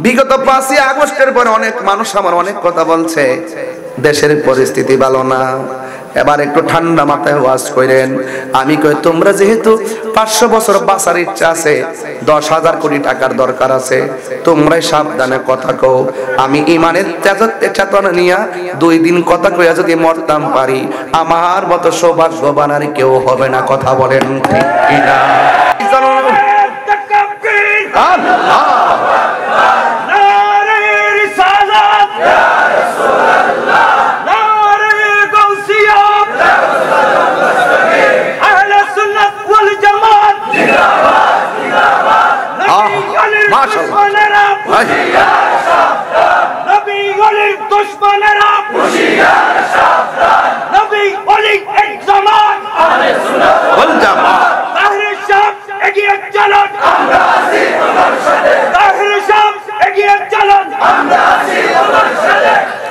বিগত 5ই আগস্টের পর অনেক মানুষ আমার অনেক কথা বলছে, দেশের পরিস্থিতি ভালো না, এবার একটু ঠান্ডা মাথায় ওয়াজ করেন। আমি কই তোমরা যেহেতু 500 বছর বাঁচার ইচ্ছা আছে, 10,000 কোটি টাকার দরকার আছে, তোমরাই সাবধানে কথা কও। আমি ইমানের চেতনা নিয়া 2 দিন কথা কইয়া যদি মরতাম পারি, আমার মতো সৌভাগ্যবান আর কেউ হবে না। কথা বলেন ঠিক কিনা?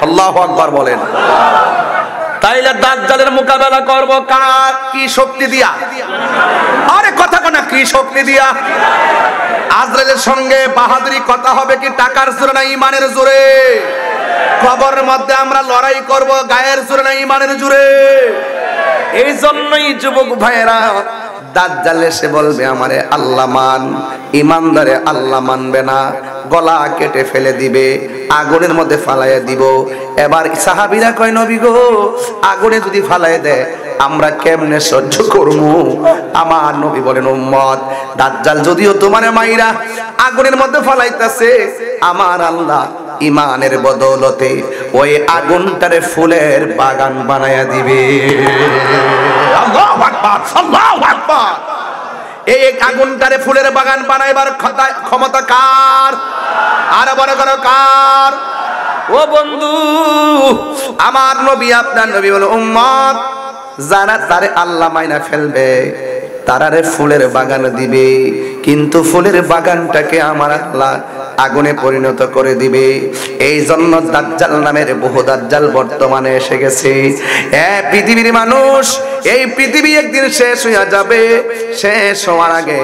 আল্লাহু আকবার বলেন। তাইলে দাজ্জালের মোকাবেলা করব কি শক্তি দিয়া? আরে কথা কোনা, কি শক্তি দিয়া? আজরাইলের সঙ্গে বাহাদুরি কথা হবে কি টাকার জোরে না ইমানের জোরে? কবরের মধ্যে আমরা লড়াই করব গায়ের জোরে না ইমানের জোরে? এই জন্যই যুবক ভাইয়েরা, দাজ্জাল এসে বলবে আমারে আল্লাহ মান, ইমানদারে আল্লাহ মানবে না, গলা কেটে ফেলে দিবে, আগুনের মধ্যে ফালাইয়া দিব। এবার সাহাবীরা কয় নবী গো, আগুনে যদি ফালাইয়া দেয় আমরা কেমনে সহ্য করবো? আমার নবী বলেন উম্মত, দাজ্জাল যদিও তোমারে মাইরা আগুনের মধ্যে ফালাইতাছে, আমার আল্লাহ ইমানের বদৌলতে ওই আগুনটারে ফুলের বাগান বানায়া দিবে। আল্লাহু আকবার, আল্লাহু আকবার। এই আগুনটারে ফুলের বাগান বানাইবার ক্ষমতা কার? আর বড় করো কার? ও বন্ধু, আমার নবী আপনার নবী বলে উম্মত, যারা তারে আল্লাহ মাইনা ফেলবে তারারে ফুলের বাগান দিবে, কিন্তু ফুলের বাগানটাকে আমার আল্লাহ আগুনে পরিণত করে দিবে। এই জন্য দাজ্জাল নামের বহু দাজ্জাল বর্তমানে এসে গেছে। পৃথিবীর মানুষ, এই পৃথিবী একদিন শেষ হয়ে যাবে। শেষ হওয়ার আগে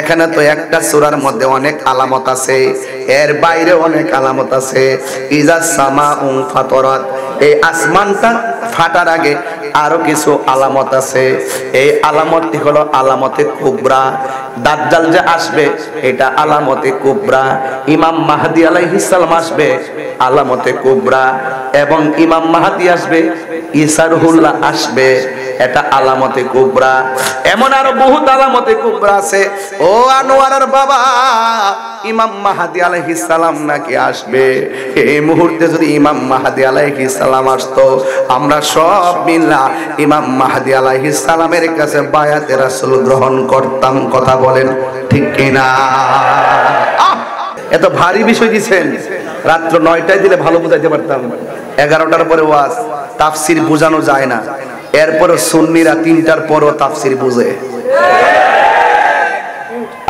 এখানে তো একটা সূরার মধ্যে অনেক আলামত আছে, এর বাইরে অনেক আলামত আছে। ইজা সামাউ ফাতরাত, এই আসমানটা ফাটার আগে আরো কিছু আলামত আছে। এই আলামতটি হলো আলামতে কুবরা। দাজ্জাল যে আসবে এটা আলামতে কুবরা। ইমাম মাহদী আলাইহিস সালাম আসবে আলামতে কুবরা, এবং ইমাম মাহদী আসবে, ঈসা রুহুল্লাহ আসবে, এটা আলামতে কুবরা। এমন আরো বহুত আলামতে কুবরা আছে। ও আনোয়ারের বাবা, ইমাম মাহদী আলাইহিস সালাম নাকি আসবে। এই মুহূর্তে যদি ইমাম মাহদী আলাইহিস সালাম আসতো, আমরা সব মিল্লা ইমাম মাহদী আলাইহিস সালামের কাছে বায়াতে রাসূল গ্রহণ করতাম। কথা বলেন ঠিক কিনা? এত ভারী বিষয় দিছেন, রাত্র 9টায় দিলে ভালো বুঝাইতে পারতাম। 11টার পরে ওয়াজ, তাফসীর বোঝানো যায় না। এরপর সুন্নিরা 3টার পরও তাফসীর বুঝে,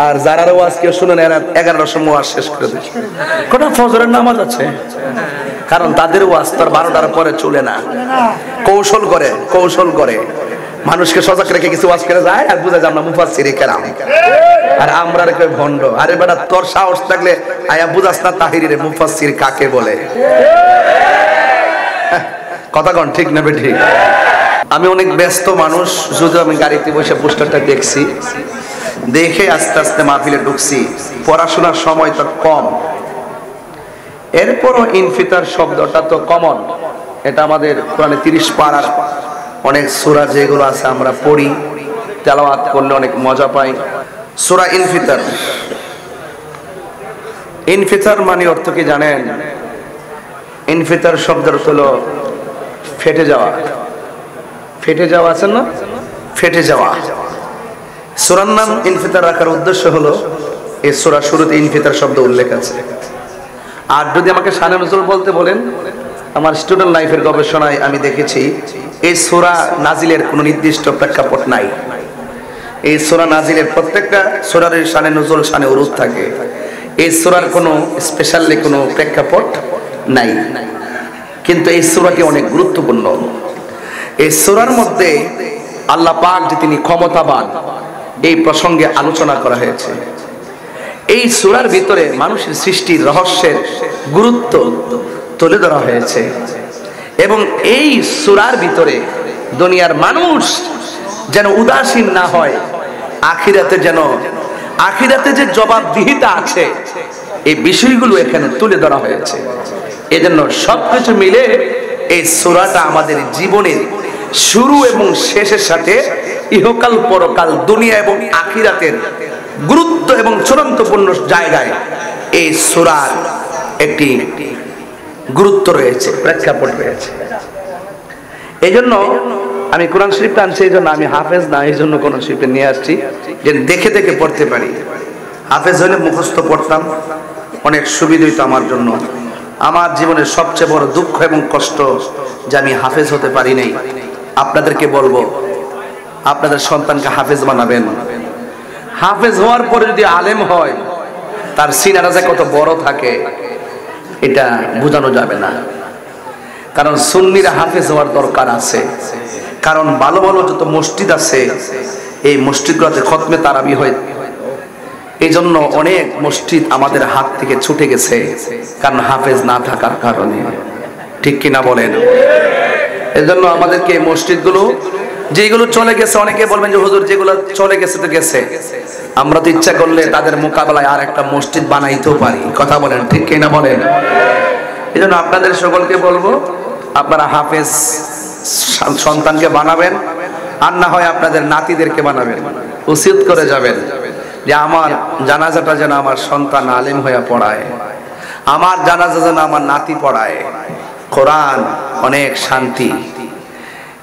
আর যারা ওয়াজ কেউ শুনেন এরা 11টার সময় ওয়াজ শেষ করে দেয়। কোটা ফজরের নামাজ আছে, কারণ তাদের ওয়াজ তো 12টার পরে চলে না। কৌশল করে মানুষকে সজাগ রেখে কিছু ওয়াজ করে যায়, আর বুঝা যায় আমরা মুফাসসিরে কেরাম, আর আমরা রেখে ভণ্ড। আরে বেটা, তোর সাহস থাকলে আয়া বুঝাস না তাহিরিরে মুফাসসির কাকে বলে? কথা কোন ঠিক না বেঠিক? আমি অনেক ব্যস্ত মানুষ, যদি আমি গাড়িতে বসে পোস্টারটা দেখছি, দেখে আস্তে আস্তে মাহফিলে ঢুকছি। পড়াশোনার সময় তো কম, এরপরও ইনফিতার শব্দটা তো কমন। এটা আমাদের কোরআনে 30 পারার অনেক সূরা যেগুলো আছে আমরা পড়ি, তেলাওয়াত করলে অনেক মজা পাই। সূরা ইনফিতার, ইনফিতার মানে অর্থ কি জানেন? ইনফিতার শব্দের অর্থ হলো ফেটে যাওয়া। ফেটে যাওয়া আছে না, ফেটে যাওয়া। সূরার নাম ইনফিতার রাখার উদ্দেশ্য হলো এই সূরা শুরুতে ইনফিতার শব্দ উল্লেখ আছে। আর যদি আমাকে শানে নজরুল বলতে বলেন, আমার স্টুডেন্ট লাইফের গবেষণায় আমি দেখেছি এই সূরা নাজিলের কোনো নির্দিষ্ট প্রেক্ষাপট নাই। এই সূরা নাজিলের প্রত্যেকটা সূরার শানে নজরুল, শানে উরুদ থাকে। এই সূরার কোনো স্পেশালি কোনো প্রেক্ষাপট নাই, কিন্তু এই সূরাটি অনেক গুরুত্বপূর্ণ। এই সূরার মধ্যে আল্লাহ পাক যে তিনি ক্ষমতাবান, এই প্রসঙ্গে আলোচনা করা হয়েছে। এই সূরার ভিতরে মানুষের সৃষ্টির রহস্যের গুরুত্ব তুলে ধরা হয়েছে এবং এই সূরার ভিতরে দুনিয়ার মানুষ যেন উদাসীন না হয়, আখিরাতে যে জবাবদিহিতা আছে এই বিষয়গুলো এখানে তুলে ধরা হয়েছে। এজন্য সবকিছু মিলে এই সূরাটা আমাদের জীবনের শুরু এবং শেষের সাথে ইহকাল পরকাল দুনিয়া এবং আখিরাতের গুরুত্ব এবং চূড়ান্তপূর্ণ জায়গায় এই সূরার একটি গুরুত্ব রয়েছে, প্রেক্ষাপট রয়েছে। এই জন্য আমি কোরআন শরীফটা আনছি, এই জন্য আমি হাফেজ না, এই জন্য কোরআন শরীফটা নিয়ে আসছি যে দেখে দেখে পড়তে পারি। হাফেজ হলে মুখস্থ পড়তাম, অনেক সুবিধা হইতো আমার জন্য। আমার জীবনের সবচেয়ে বড় দুঃখ এবং কষ্ট যে আমি হাফেজ হতে পারি নাই। আপনাদেরকে বলবো, আপনাদের সন্তানকে হাফেজ বানাবেন। হাফেজ হওয়ার পরে যদি আলেম হয়, তার সিনারা যে কত বড় থাকে এটা বোঝানো যাবে না। কারণ সুন্নিরা হাফেজ হওয়ার দরকার আছে। কারণ ভালো ভালো যত মসজিদ আছে এই মসজিদগুলোতে খতমে তারাবি হয়। এই জন্য অনেক মসজিদ আমাদের হাত থেকে ছুটে গেছে, কারণ হাফেজ না থাকার কারণে। ঠিক কিনা বলেন? এই জন্য আমাদেরকে মসজিদগুলো যেগুলো চলে গেছে, অনেকে বলবেন যে হুজুর যেগুলো চলে গেছে তো গেছে, আমরা তো ইচ্ছা করলে তাদের মোকাবেলায় আর একটা মসজিদ বানাইতেও পারি। কথা বলেন, ঠিক কিনা বলেন? এই জন্য আপনাদের সকলকে বলবো, আপনারা হাফেজ সন্তানকে বানাবেন, আর না হয় আপনাদের নাতিদেরকে বানাবেন। উচিত করে যাবেন যে আমার জানাজাটা যেন আমার সন্তান আলেম হয়ে পড়ায়, আমার জানাজা যেন আমার নাতি পড়ায়। কোরআন অনেক শান্তি।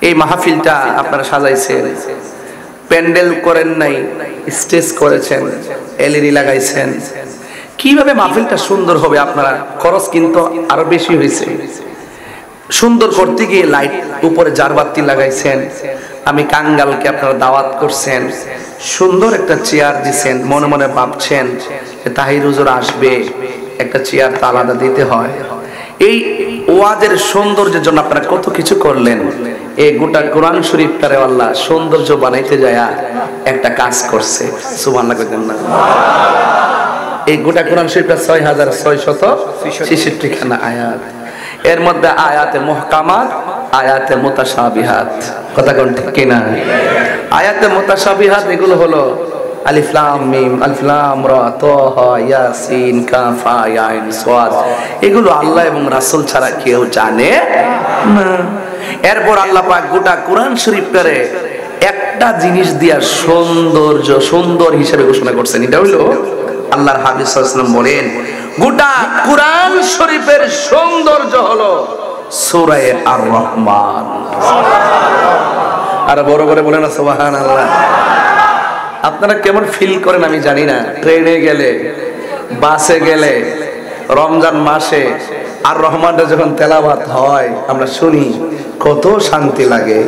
এই মাহফিলটা আপনারা সাজাইছেন, প্যান্ডেল করেন নাই, স্টেজ করেছেন, এলইডি লাগাইছেন। কিভাবে মাহফিলটা সুন্দর হবে? আপনারা খরচ কিন্তু আরো বেশি হয়েছে। সুন্দর করতে গিয়ে লাইট উপরে জারবাতি লাগাইছেন, আমি কাঙ্গালকে আপনারা দাওয়াত করছেন, সুন্দর একটা চেয়ার দিছেন, মনে মনে ভাবছেন যে তাহির হুজুর আসবে, একটা চেয়ার তো আলাদা দিতে হয়। এই ওয়াজের সৌন্দর্যের জন্য আপনারা কত কিছু করলেন। এই গোটা কোরআন শরীফটারে আল্লাহ সৌন্দর্য বানাইতে যায়া একটা কাজ করছে। সুবহানাল্লাহ কইতেন না? এই গোটা কোরআন শরীফটা 6666 খানা আয়াত। এর মধ্যে আয়াতে মুহকামাত, আয়াতে মুতাশাবিহাত। কথা কোন ঠিক কিনা? আয়াতে মুতাশাবিহাত এগুলো হলো আলিফ লাম মিম, আলিফ লাম রা, তাহা, ইয়াসিন, কাফ, হা, আইন, সাদ। এগুলো আল্লাহ এবং রাসূল ছাড়া কেউ জানে না। এরপর আল্লাহ পাক গোটা কোরআন শরীফটারে একটা জিনিস দিয়া সুন্দর হিসেবে ঘোষণা করছেন। এটা হলো আল্লাহর হাবিব সাল্লাল্লাহু আলাইহি ওয়াসাল্লাম বলেন, গোটা কোরআন শরীফের সৌন্দর্য হলো সূরা আর রহমান। আর বড় করে বলেন না সুবহানাল্লাহ। আপনারা কেমন ফিল করেন আমি জানি না। ট্রেনে গেলে, বাসে গেলে, রমজান মাসে আর রহমানটা যখন তেলাওয়াত হয় আমরা শুনি, কত শান্তি লাগে।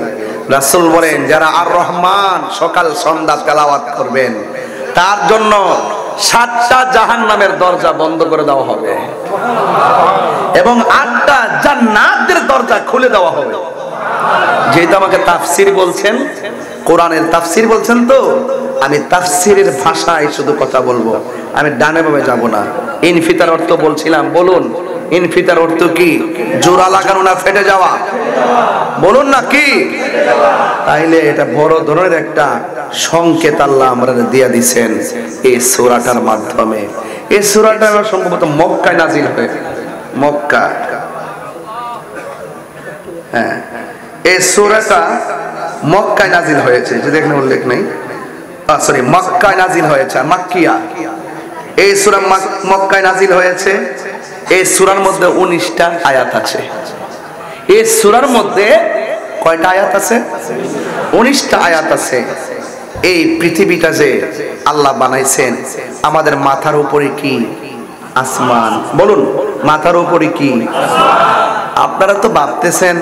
রাসূল বলেন, যারা আর রহমান সকাল সন্ধ্যা তেলাওয়াত করবেন তার জন্য 7টা জাহান্নামের দরজা বন্ধ করে দেওয়া হবে এবং 8টা জান্নাতের দরজা খুলে দেওয়া হবে। যেহেতু আমাকে তাফসীর বলছেন, কোরআনের তাফসীর বলছেন, তো আমি তাফসীরের ভাষায় শুধু কথা বলবো, আমি ডানে বামে যাব না। ইনফিতার অর্থ বলছিলাম, বলুন ইনফিতার অর্থ কি? জোড়া লাগানো না ফেটে যাওয়া? বলুন না কি? তাইলে এটা বড় ধরনের একটা সংকেত আল্লাহ আমরা দিয়ে দিয়েছেন এই সূরাটার মাধ্যমে। এই সূরাটা সম্ভবত মক্কায় নাজিল হয়, মক্কা। হ্যাঁ, এই সূরাটা মক্কায় নাজিল হয়েছে, যে দেখেন উল্লেখ নেই, সরি মক্কায় নাজিল হয়েছে, মাক্কিয়া। এই সূরা মক্কায় নাজিল হয়েছে। এই সূরার মধ্যে 19টা আয়াত আছে। এই সূরার মধ্যে কয়টা আয়াত আছে? 19টা আয়াত আছে। এই পৃথিবীটা যে আল্লাহ বানাইছেন, আমাদের মাথার উপরে কি আসমান? বলুন, মাথার উপরে কি? আপনারা তো ভাবতেছেন,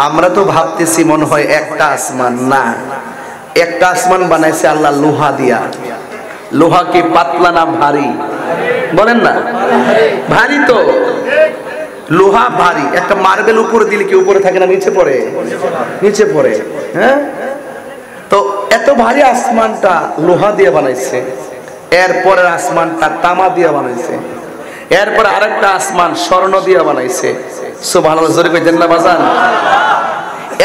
আমরা তো ভাবতেছি মনে হয় একটা আসমান। না, একটা আসমান বানাইছে আল্লাহ লোহা দিয়া। লোহা কি পাতলা না ভারী? বলেন না, ভারী তো। লোহা ভারী। একটা মার্বেল উপরে দিলে কি উপরে থাকে না নিচে পড়ে? নিচে পড়ে। হ্যাঁ, তো এত ভারী আসমানটা লোহা দিয়ে বানাইছে। এরপরের আসমানটা তামা দিয়ে বানাইছে, এরপর আরেকটা আসমান স্বর্ণ দিয়ে বানাইছে। সুবহানাল্লাহ, জোরে কইতেন না বাজান?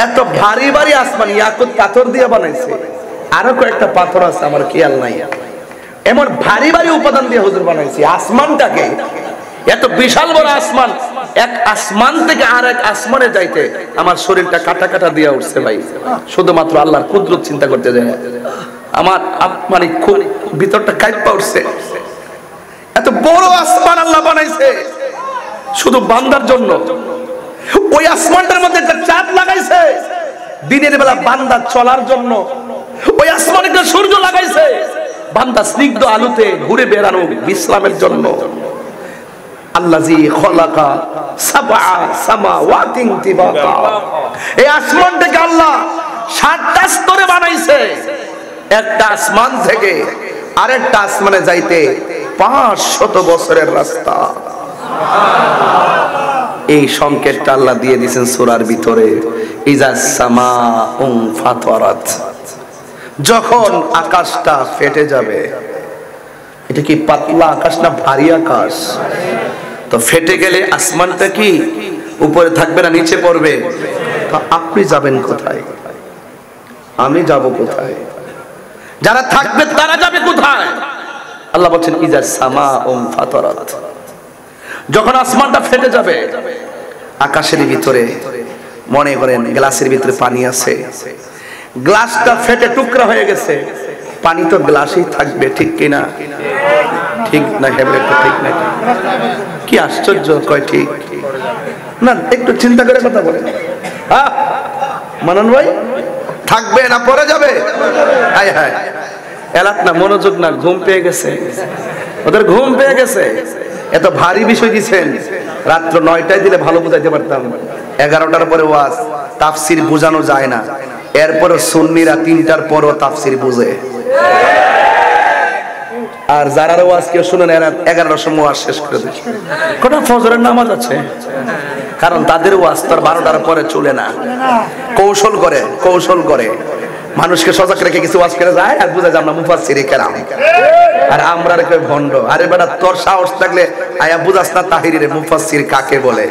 এত ভারী ভারী আসমান ইয়াকুত পাথর দিয়ে বানাইছে। আরো কয়েকটা পাথর আছে আমার খেয়াল নাই। এমন ভারী ভারী উপাদান দিয়ে হুজুর বানাইছে আসমানটাকে। এত বিশাল বড় আসমান, এক আসমান থেকে আরেক আসমানে যাইতে আমার শরীরটা কাটা কাটা দিয়ে উঠছে ভাই, শুধুমাত্র আল্লাহর কুদরত চিন্তা করতে যায়। আমার মানে খুব ভিতরটা কাঁপা উঠছে। এত বড় আসমান আল্লাহ বানাইছে শুধু বান্দার জন্য। ওই আসমানটার মধ্যে একটা চাঁদ লাগাইছে দিনের বেলা বান্দা চলার জন্য। ওই আসমানে একটা সূর্য লাগাইছে বান্দা স্নিগ্ধ আলোতে ঘুরে বেড়ানো বিশ্রামের জন্য। আল্লাযী খলাকা সাবআ সামাওয়াতিন তিবাকা, এই আসমানটাকে আল্লাহ 7টা স্তরে বানাইছে। একটা আসমান থেকে আরেকটা আসমানে যাইতে 500 বছরের রাস্তা। এই সংকেতটা আল্লাহ দিয়ে দিয়েছেন সূরার ভিতরে, ইজাস সামাউন ফাতারাত, যখন আকাশটা ফেটে যাবে। এটা কি পাতলা আকাশ না ভারী আকাশ? তো ফেটে গেলে আসমানটা কি উপরে থাকবে না নিচে পড়বে? তো আপনি যাবেন কোথায়? আমি যাব কোথায়? যারা থাকবে তারা যাবে কোথায়? আল্লাহ বলছেন ইজাস সামাউন ফাতারাত, যখন আসমানটা ফেটে যাবে। আকাশের ভিতরে মনে করেন গ্লাসের ভিতরে পানি আছে, গ্লাসটা ফেটে টুকরা হয়ে গেছে, পানি তো গ্লাসেই থাকবে, ঠিক কিনা? ঠিক না হেবরে তো ঠিক নাকি? কি আশ্চর্য, কয় ঠিক না? একটু চিন্তা করে কথা বলেন। মানন ভাই, থাকবে না পরে যাবে? হায় হায়, এলাক না, মনোযোগ না, ঘুম পেয়ে গেছে ওদের, ঘুম পেয়ে গেছে। এত ভারী বিষয় দিচ্ছেন, রাত্র 9টায় দিলে ভালো বুঝাইতে পারতাম। 11টার পরে ওয়াজ তাফসির বোঝানো যায় না, এরপরে সুন্নিরা 3টার পরও তাফসির বুঝে। আর যারা ওয়াজ কেউ শুনেন 11টার সময় ওয়াজ শেষ করে দেয়। কোন ফজরের নামাজ আছে, কারণ তাদের ওয়াজ তো 12টার পরে চলে না। কৌশল করে মানুষকে সজাগ রেখে কিছু ওয়াজ করে যায় আর বুঝা যায় আমরা মুফাসসিরে কেরাম, আর আমরা রেখে ভণ্ড। আরে বেটা, তোর সাহস থাকলে আয়া বুঝাস না তাহিরিরে মুফাসসির কাকে বলে?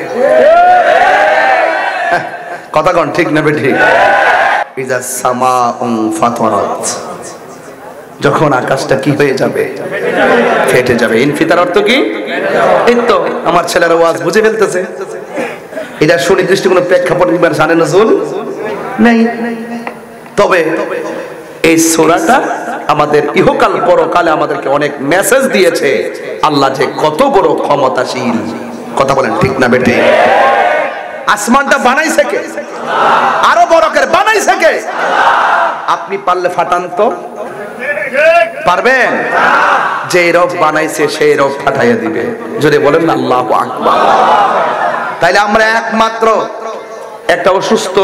কথা কোন ঠিক না বেঠিক? ইজাস সামাউন ফাতারাত, যখন আকাশটা কি হয়ে যাবে? ফেটে যাবে। ইনফিতার অর্থ কি? এই তো আমার ছেলেরা ওয়াজ বুঝে ফেলতেছে। এটা সুনির্দিষ্ট কোনো প্রেক্ষাপট জানে নজরুল নেই। তবে এই সূরাটা আমাদের ইহকাল পরকালে আমাদেরকে অনেক মেসেজ দিয়েছে, আল্লাহ যে কত বড় ক্ষমতাশীল। কথা বলেন ঠিক না বেটে? আসমানটা বানাইছে কে? আরো বড় করে বানাইছে কে? আপনি পারলে ফাটান তো পারবেন? যে রব বানাইছে সেই রব ফাটাইয়া দিবে। যদি বলেন না আল্লাহু আকবার। তাইলে আমরা একমাত্র একটা অসুস্থ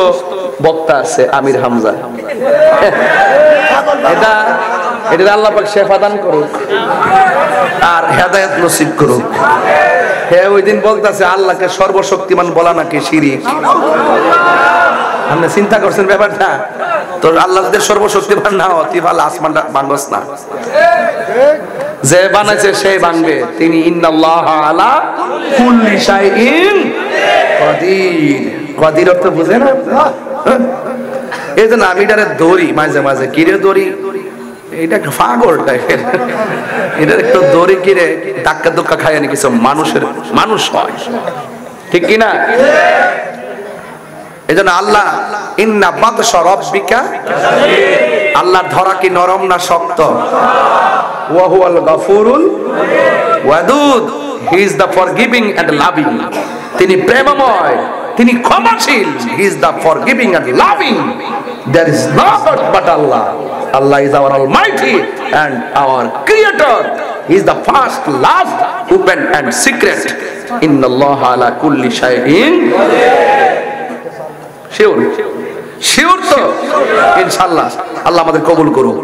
বক্তা আছে আমির হামজা, এটা আল্লাহ পাক শেফা দান করুক আর হেদায়েত নসিব করুক। হ্যাঁ, ওই দিন বলতেছে আল্লাহকে সর্বশক্তিমান বলা নাকি শিরিক। আপনি চিন্তা করছেন ব্যাপারটা? তো আল্লাহ যদি সর্বশক্তিমান না হতি ভালো আসমানটা ভাঙস না। যে বানাইছে সে ভাঙবে। তিনি ইন্নাল্লাহা আলা কুল্লি শাইইন কাদির। কাদির অর্থ বুঝে না? এই জন্য আমি এটারে দড়ি মাঝে মাঝে, কিরে দড়ি, এটা পাগল টাইপের, এটা একটু দড়ি কিরে ধাক্কা ধুক্কা খায় না কিছু মানুষ হয়, ঠিক কিনা? এই জন্য আল্লাহ ইন্না বাতশা রাব্বিকা, আল্লাহর ধরা কি নরম না শক্ত? ওয়া হুয়াল গাফুরুল ওয়াদুদ, he is the forgiving and loving. তিনি প্রেমময়, তিনি ক্ষমাশীল। He is the forgiving and loving. There is not but Allah. Allah is our Almighty and our Creator. He is the first, last, open and secret. Inna Allah ala kulli shay'in sure. Sure তো ইনশাআল্লাহ আল্লাহ আমাদের কবুল করুক।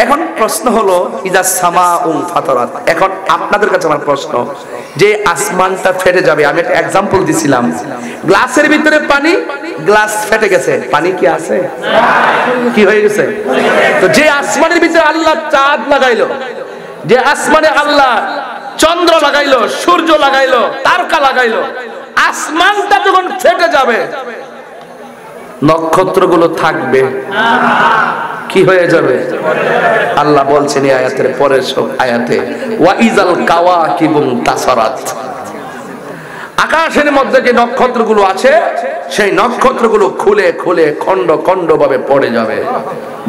এখন প্রশ্ন হলো ইজাস সামাউন ফাতারাত। এখন আপনাদের কাছে আমার প্রশ্ন, যে আসমানটা ফেটে যাবে, আমি একটা এক্সাম্পল দিছিলাম, গ্লাসের ভিতরে পানি, গ্লাস ফেটে গেছে, পানি কি আছে? কি হয়ে গেছে? তো যে আসমানের ভিতরে আল্লাহ চাঁদ লাগাইলো, যে আসমানে আল্লাহ চন্দ্র লাগাইলো, সূর্য লাগাইলো, তারকা লাগাইলো, আসমানটা যখন ফেটে যাবে নক্ষত্রগুলো থাকবে, কি হয়ে যাবে? আল্লাহ বলছেন এই আয়াতের পরের সব আয়াতে, ওয়া ইজাল কাওয়াকিবুন তাসারাত, আকাশের মধ্যে যে নক্ষত্রগুলো আছে সেই নক্ষত্রগুলো খুলে খুলে খণ্ড খণ্ড ভাবে পড়ে যাবে।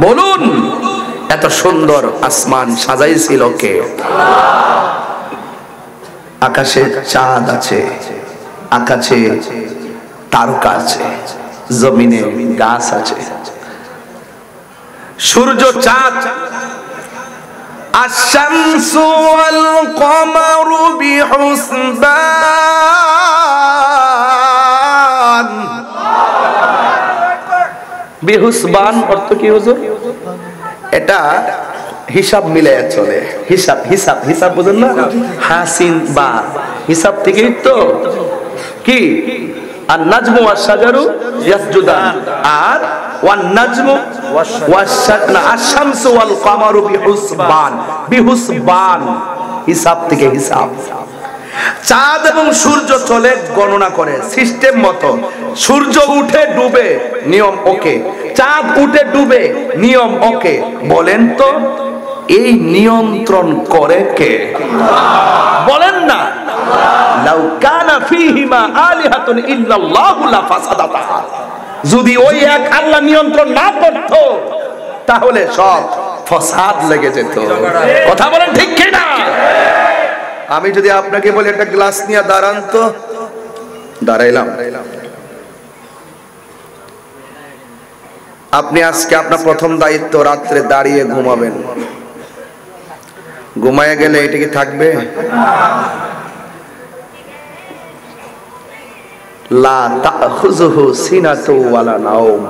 বলুন এত সুন্দর আসমান সাজাইছিল কে? আকাশে চাঁদ আছে, আকাশে তারকা আছে, জমিনে গাছ আছে, সূর্য চাঁদ। আশ-শামসু ওয়াল কমারু বিহুসবান। বিহুসবান অর্থ কি হুজুর? এটা হিসাব মিলাইয়া চলে, হিসাব হিসাব হিসাব বুঝুন না, হাসিন বা হিসাব থেকেই তো কি আর নাজমু ওয়াস শাজারু ইয়াসজুদান, আর ওয়ান নাজমু আশ-শামসু ওয়াল কমারু বিহুসবান। বিহুসবান হিসাব থেকে হিসাব। চাঁদ এবং সূর্য চলে গণনা করে সিস্টেম মতো। সূর্য উঠে ডুবে, নিয়ম ওকে। চাঁদ উঠে ডুবে, নিয়ম ওকে। বলেন তো এই নিয়ন্ত্রণ করে কে? বলেন না। লাউ কানা ফীহিমা আলিহাতুন ইল্লাল্লাহু লাফাসাদাতা। যদি ওই এক আল্লাহ নিয়ন্ত্রণ না করত তাহলে সব ফসাদ লেগে যেত। কথা বলেন ঠিক কি না? আমি যদি আপনাকে বলি একটা গ্লাস নিয়ে দাঁড়ান তো, দাঁড়াইলাম। আপনি আজকে আপনার প্রথম দায়িত্ব রাত্রে দাঁড়িয়ে ঘুমাবেন। ঘুমায় গেলে এটা কি থাকবে? লা তাখুযুহু সিনাতু ওয়ালা নাওম।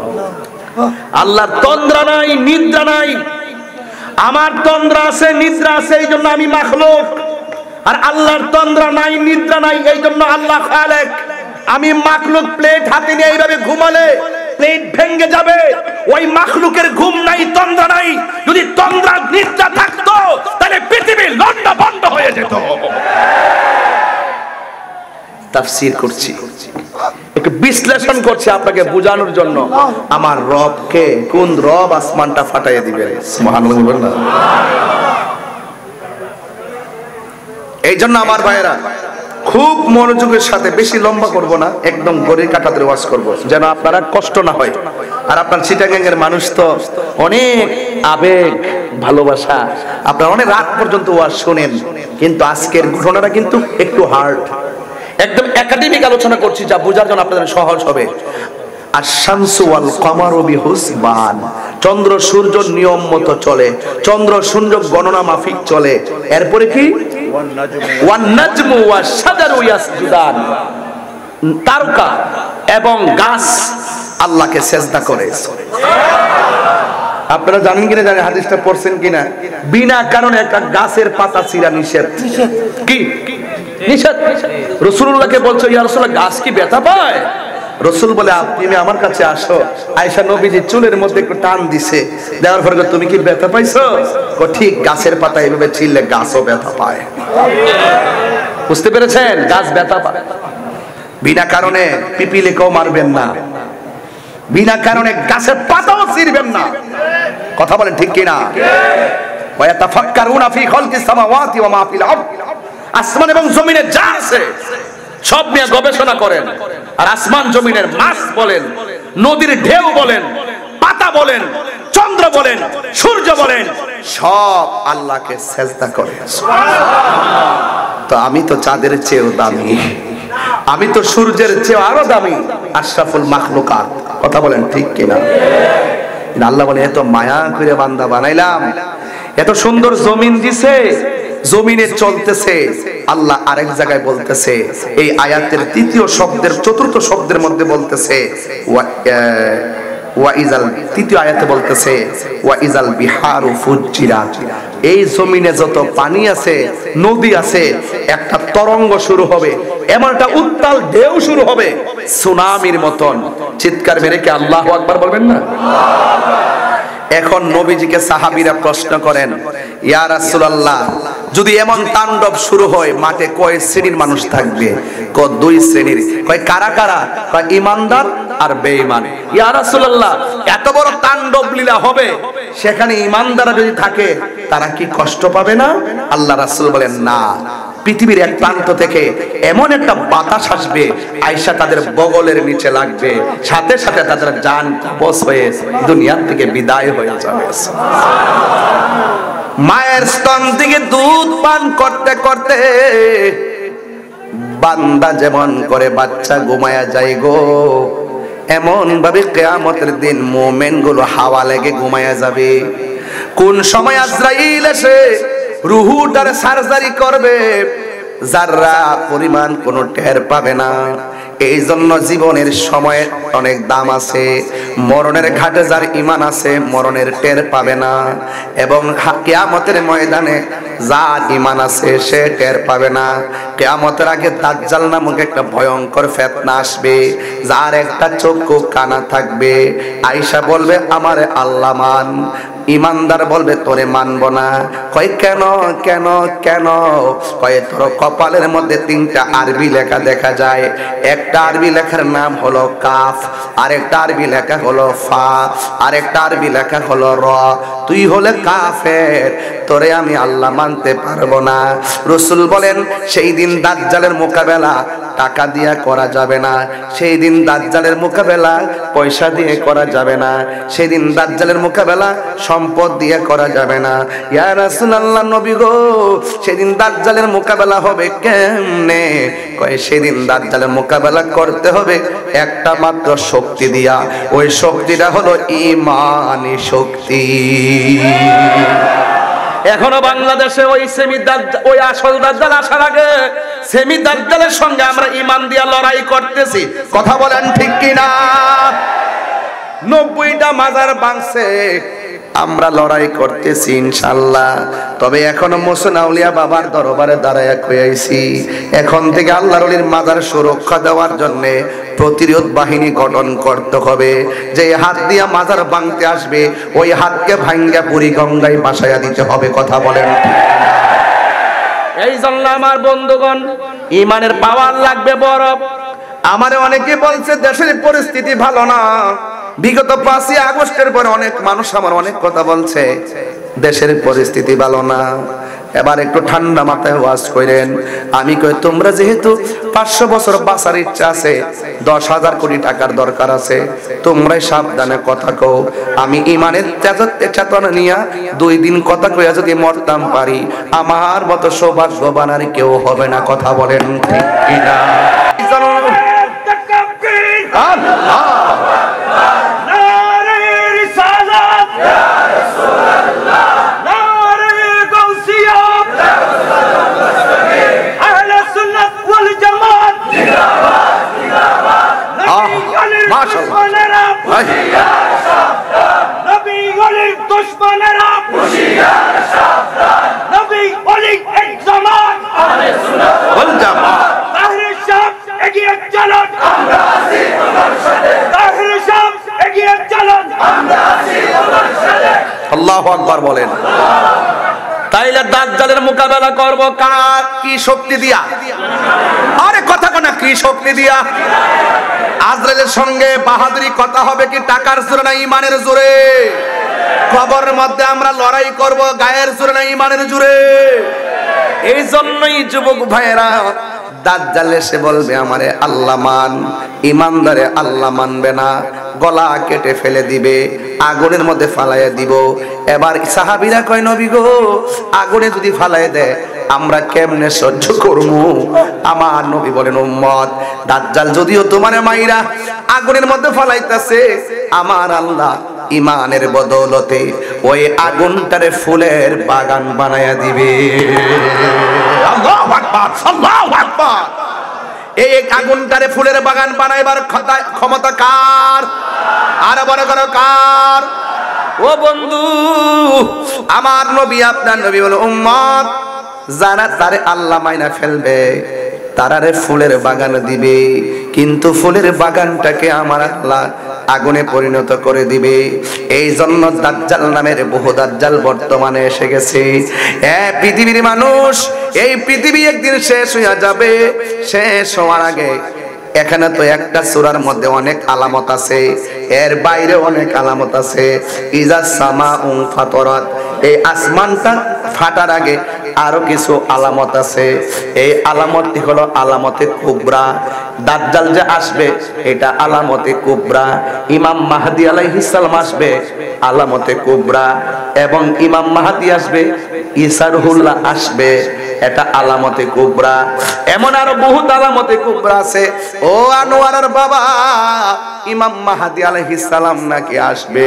আল্লাহর তন্দ্রা নাই, নিদ্রা নাই। আমার তন্দ্রা আছে, নিদ্রা আছে, এই জন্য আমি মাখলুক। আর আল্লাহর তন্দ্রা নাই, নিদ্রা নাই, এই জন্য আল্লাহ খালেক। আমি মাখলুক। প্লেট হাতে নিয়ে এইভাবে ঘুমালে প্লেট ভেঙে যাবে। ওই মাখলুকের ঘুম নাই, তন্দ্রা নাই। যদি তন্দ্রা নিদ্রা থাকতো তাহলে পৃথিবী লন্ডা বন্ধ হয়ে যেত। তাফসীর করছি, একটু বিশ্লেষণ করছি আপনাকে বোঝানোর জন্য। আমার রবকে, কোন রব আসমানটা ফাটাইয়া দিবে? সুবহানাল্লাহ। এই জন্য আমার ভাইয়েরা খুব মনোযোগের সাথে, বেশি লম্বা করব না, একদম গড়ির কাঁটাতে ওয়াজ করব যেন আপনারা কষ্ট না হয়। আর আপনার চিটাগাঙ্গের মানুষ তো অনেক আবেগ, ভালোবাসা, আপনারা অনেক রাত পর্যন্ত ওয়াজ শোনেন, কিন্তু আজকের ঘটনাটা কিন্তু একটু হার্ড। একদম একাডেমিক আলোচনা করছি, যা বোঝার জন্য আপনাদের সহজ হবে। আশ-শামসু ওয়াল কমারু বিহুসবান। চন্দ্র সূর্য নিয়ম মতো চলে, চন্দ্র সূর্য গণনা মাফিক চলে। এরপরে কি? One নাজমু wash শাজারু ইয়াসজুদান। তারকা এবং গাছ আল্লাহকে সিজদা করে। আপনারা জানেন কিনা জানেন, হাদিসটা পড়ছেন কিনা? বিনা কারণে একটা গাছের পাতা ছিঁড়া নিষেধ। কি নিষেধ? রাসূলুল্লাহকে বলছো, ইয়া রাসূলুল্লাহ গাছ কি ব্যথা পায়? রাসূল বলে, তুমি আমার কাছে আসো। আয়েশা নবীজি চুলের মধ্যে একটু টান দিছে, দেওয়ার পরে তুমি কি ব্যথা পাইছো? ঠিক গাছের পাতা এইভাবে ছিঁড়লে গাছও ব্যথা পায়। বুঝতে পেরেছেন? গাছ ব্যথা পায়। বিনা কারণে পিপিলিকেও মারবেন না, বিনা কারণে গাছের পাতাও ছিঁড়বেন না। কথা বলেন ঠিক কিনা? ওয়া ইয়াতাফাক্কারুনা ফি খালকিস সামাওয়াতি ওয়া মা ফিল আরদ। আসমান এবং জমিনে যা আছে সব নিয়ে গবেষণা করেন। আর আসমান জমিনের মাছ বলেন, নদীর ঢেউ বলেন, পাতা বলেন, চন্দ্র বলেন, সূর্য বলেন, সব আল্লাহকে সিজদা করে। তো আমি তো চাঁদের চেয়েও দামি, আমি তো সূর্যের চেয়েও আরো দামি, আশরাফুল মাখলুকাত। কথা বলেন ঠিক কিনা? আল্লাহ বলে, এত মায়া করে বান্দা বানাইলাম, এত সুন্দর জমিন দিছে, জমিনে চলতেছে। আল্লাহ আরেক জায়গায় বলতেছে, এই আয়াতের তৃতীয় শব্দের চতুর্থ শব্দের মধ্যে বলতেছে, তৃতীয় আয়াতে বলতেছে ওয়া ইজাল বিহারু ফুজ্জিরাত। এই জমিনে যত পানি আছে, নদী আছে, একটা তরঙ্গ শুরু হবে, এমন একটা উত্তাল ঢেউ শুরু হবে সুনামির মতন। চিৎকার মেরে কি আল্লাহু আকবার বলবেন না? এখন নবীজিকে সাহাবীরা প্রশ্ন করেন, ইয়া রাসূলুল্লাহ, যদি এমন তাণ্ডব শুরু হয় মাঠে কয় শ্রেণীর মানুষ থাকবে? কয় দুই শ্রেণীর। কয় কারা কারা? কয় ঈমানদার আর বেঈমান। ইয়া রাসূলুল্লাহ, এত বড় তাণ্ডব লীলা হবে, সেখানে ঈমানদাররা যদি থাকে তারা কি কষ্ট পাবে না? আল্লাহ রাসূল বলেন, না, পৃথিবীর এক প্রান্ত থেকে এমন একটা বাতাস আসবে, আয়েশা তাদের বগলের নিচে লাগবে, সাথে সাথে তাদের জান কবজ হয়ে দুনিয়া থেকে বিদায় হয়ে যাবে। মায়ের স্তন থেকে দুধ পান করতে করতে বান্দা যেমন করে বাচ্চা ঘুমায়া যায় গো, এমন ভাবে কিয়ামতের দিন মুমিন গুলো হাওয়া লেগে ঘুমায়া যাবে। কোন সময় আজরাইল এসে রুহুটার সার্জারি করবে, যারা পরিমাণ কোনো টের পাবে না। এই জন্য জীবনের সময় অনেক দাম আছে। মরণের ঘাটে যার ঈমান আছে মরণের টের পাবে না, এবং কিয়ামতের ময়দানে যার ঈমান আছে সে টের পাবে না। কিয়ামতের আগে দাজ্জাল নামক একটা ভয়ঙ্কর ফিতনা আসবে, যার একটা চক্ষু কানা থাকবে। আয়েশা বলবে, আমারে আল্লাহ মান। ঈমানদার বলবে, তোরে মানব না। কয় কেন কেন কেন? কয় তোর কপালের মধ্যে তিনটা আরবি লেখা দেখা যায়, একটা আরবি লেখার নাম হলো কাফ, আরেকটা আরবি লেখা হলো ফা, আরেকটা আরবি লেখা হলো র। তুই হলে কাফের, তোরে আমি আল্লাহ মানতে পারবো না। রাসূল বলেন, সেই দিন দাজ্জালের মোকাবেলা টাকা দিয়া করা যাবে না, সেই দিন দাজ্জালের মোকাবেলা পয়সা দিয়ে করা যাবে না, সেই দিন দাজ্জালের মোকাবেলা সম্পদ দিয়ে করা যাবে না। ইয়া রাসূলুল্লাহ, নবী গো, সেদিন দাজ্জালের মোকাবেলা হবে কেমনে? কয় সেদিন দাজ্জালের মোকাবেলা করতে হবে একটা মাত্র শক্তি দিয়া, ওই শক্তিটা হলো ঈমানি শক্তি। এখনো বাংলাদেশে ওই সেমি দাজ্জাল, ওই আসল দাজ্জাল আসার আগে সেমি দাজ্জালের সঙ্গে আমরা ঈমান দিয়া লড়াই করতেছি। কথা বলেন ঠিক কিনা? 90টা মাজার ভাঙছে, আমরা লড়াই করতেছি ইনশাআল্লাহ। তবে এখনো মুসনা আউলিয়া বাবার দরবারে দাঁড়ায় কইছি, এখন থেকে আল্লাহর ওলির মাজার সুরক্ষা দেওয়ার জন্য প্রতিরোধ বাহিনী গঠন করতে হবে। যে হাত দিয়া মাজার ভাঙতে আসবে, ওই হাতকে ভাঙ্গা বুড়ি গঙ্গায় ভাসাইয়া দিতে হবে। কথা বলেন। এই জন্য আমার বন্ধুগণ, ঈমানের পাওয়ার লাগবে বড়। আমারে অনেকে বলছে দেশের পরিস্থিতি ভালো না। বিগত 5ই আগস্টের পরে অনেক মানুষ আমার অনেক কথা বলছে, দেশের পরিস্থিতি ভালো না। এবার একটু ঠান্ডা মাথায় ওয়াজ করেন। আমি কই, তোমরা যেহেতু 500 বছর বাঁচার ইচ্ছা আছে, 10,000 কোটি টাকার দরকার আছে, তোমরাই সাবধানে কথা কও। আমি ঈমানের চেতনা নিয়া 2 দিন কথা কইয়া যদি মরতাম পারি, আমার মতো সৌভাগ্যবান আর কেউ হবে না। কথা বলেন ঠিক কিনা? আল্লাহু আকবার বলেন। তাইলে দাজ্জালের মোকাবেলা করব কার কি শক্তি দিয়া? আরে কথা কোনা, কি শক্তি দিয়া? আজরাইলের সঙ্গে বাহাদুরি কথা হবে কি টাকার জোরে না ঈমানের জোরে? খবরের মধ্যে আমরা লড়াই করব গায়ের জোরে না ঈমানের জোরে? এই জন্যই যুবক ভাইয়েরা, দাজ্জাল এসে বলবে আমারে আল্লাহ মান, ঈমানদারে আল্লাহ মানবে না, গলা কেটে ফেলে দিবে, আগুনের মধ্যে ফালাইয়া দিব। এবার সাহাবীরা কয়, নবী গো, আগুনে যদি ফালাইয়া দেয় আমরা কেমনে সহ্য করবো? আমার নবী বলেন, উম্মত, দাজ্জাল যদিও তোমারে মাইরা আগুনের মধ্যে ফালাইতাছে, আমার আল্লাহ ঈমানের বদৌলতে ওই আগুনটারে ফুলের বাগান বানায়া দিবে। আল্লাহু আকবার, আল্লাহু আকবার। এই আগুনটারে ফুলের বাগান বানাইবার ক্ষমতা কার? আর বড় করো কার? ও বন্ধু, আমার নবী, আপনার নবী বলে, উম্মত, যারা তারে আল্লাহ মাইনা ফেলবে তারারে ফুলের বাগান দিবে, কিন্তু ফুলের বাগানটাকে আমার আল্লাহ আগুনে পরিণত করে দিবে। এই জন্য দাজ্জাল নামের বহু দাজ্জাল বর্তমানে এসে গেছে। পৃথিবীর মানুষ, এই পৃথিবী একদিন শেষ হয়ে যাবে। শেষ হওয়ার আগে এখানে তো একটা সূরার মধ্যে অনেক আলামত আছে, এর বাইরে অনেক আলামত আছে। ইজা সামাউ ফাতরাত, এই আসমানটা ফাটার আগে আরো কিছু আলামত আছে। এই আলামতটি হলো আলামতে কুবরা। দাজ্জাল যে আসবে এটা আলামতে কুবরা। ইমাম মাহদী আলাইহিস সালাম আসবে আলামতে কুবরা, এবং ইমাম মাহদী আসবে, ঈসা রুহুল্লাহ আসবে, এটা আলামতে কুবরা। এমন আরো বহুত আলামতে কুবরা আছে। ও আনোয়ারের বাবা, ইমাম মাহদী আলাইহিস সালাম নাকি আসবে।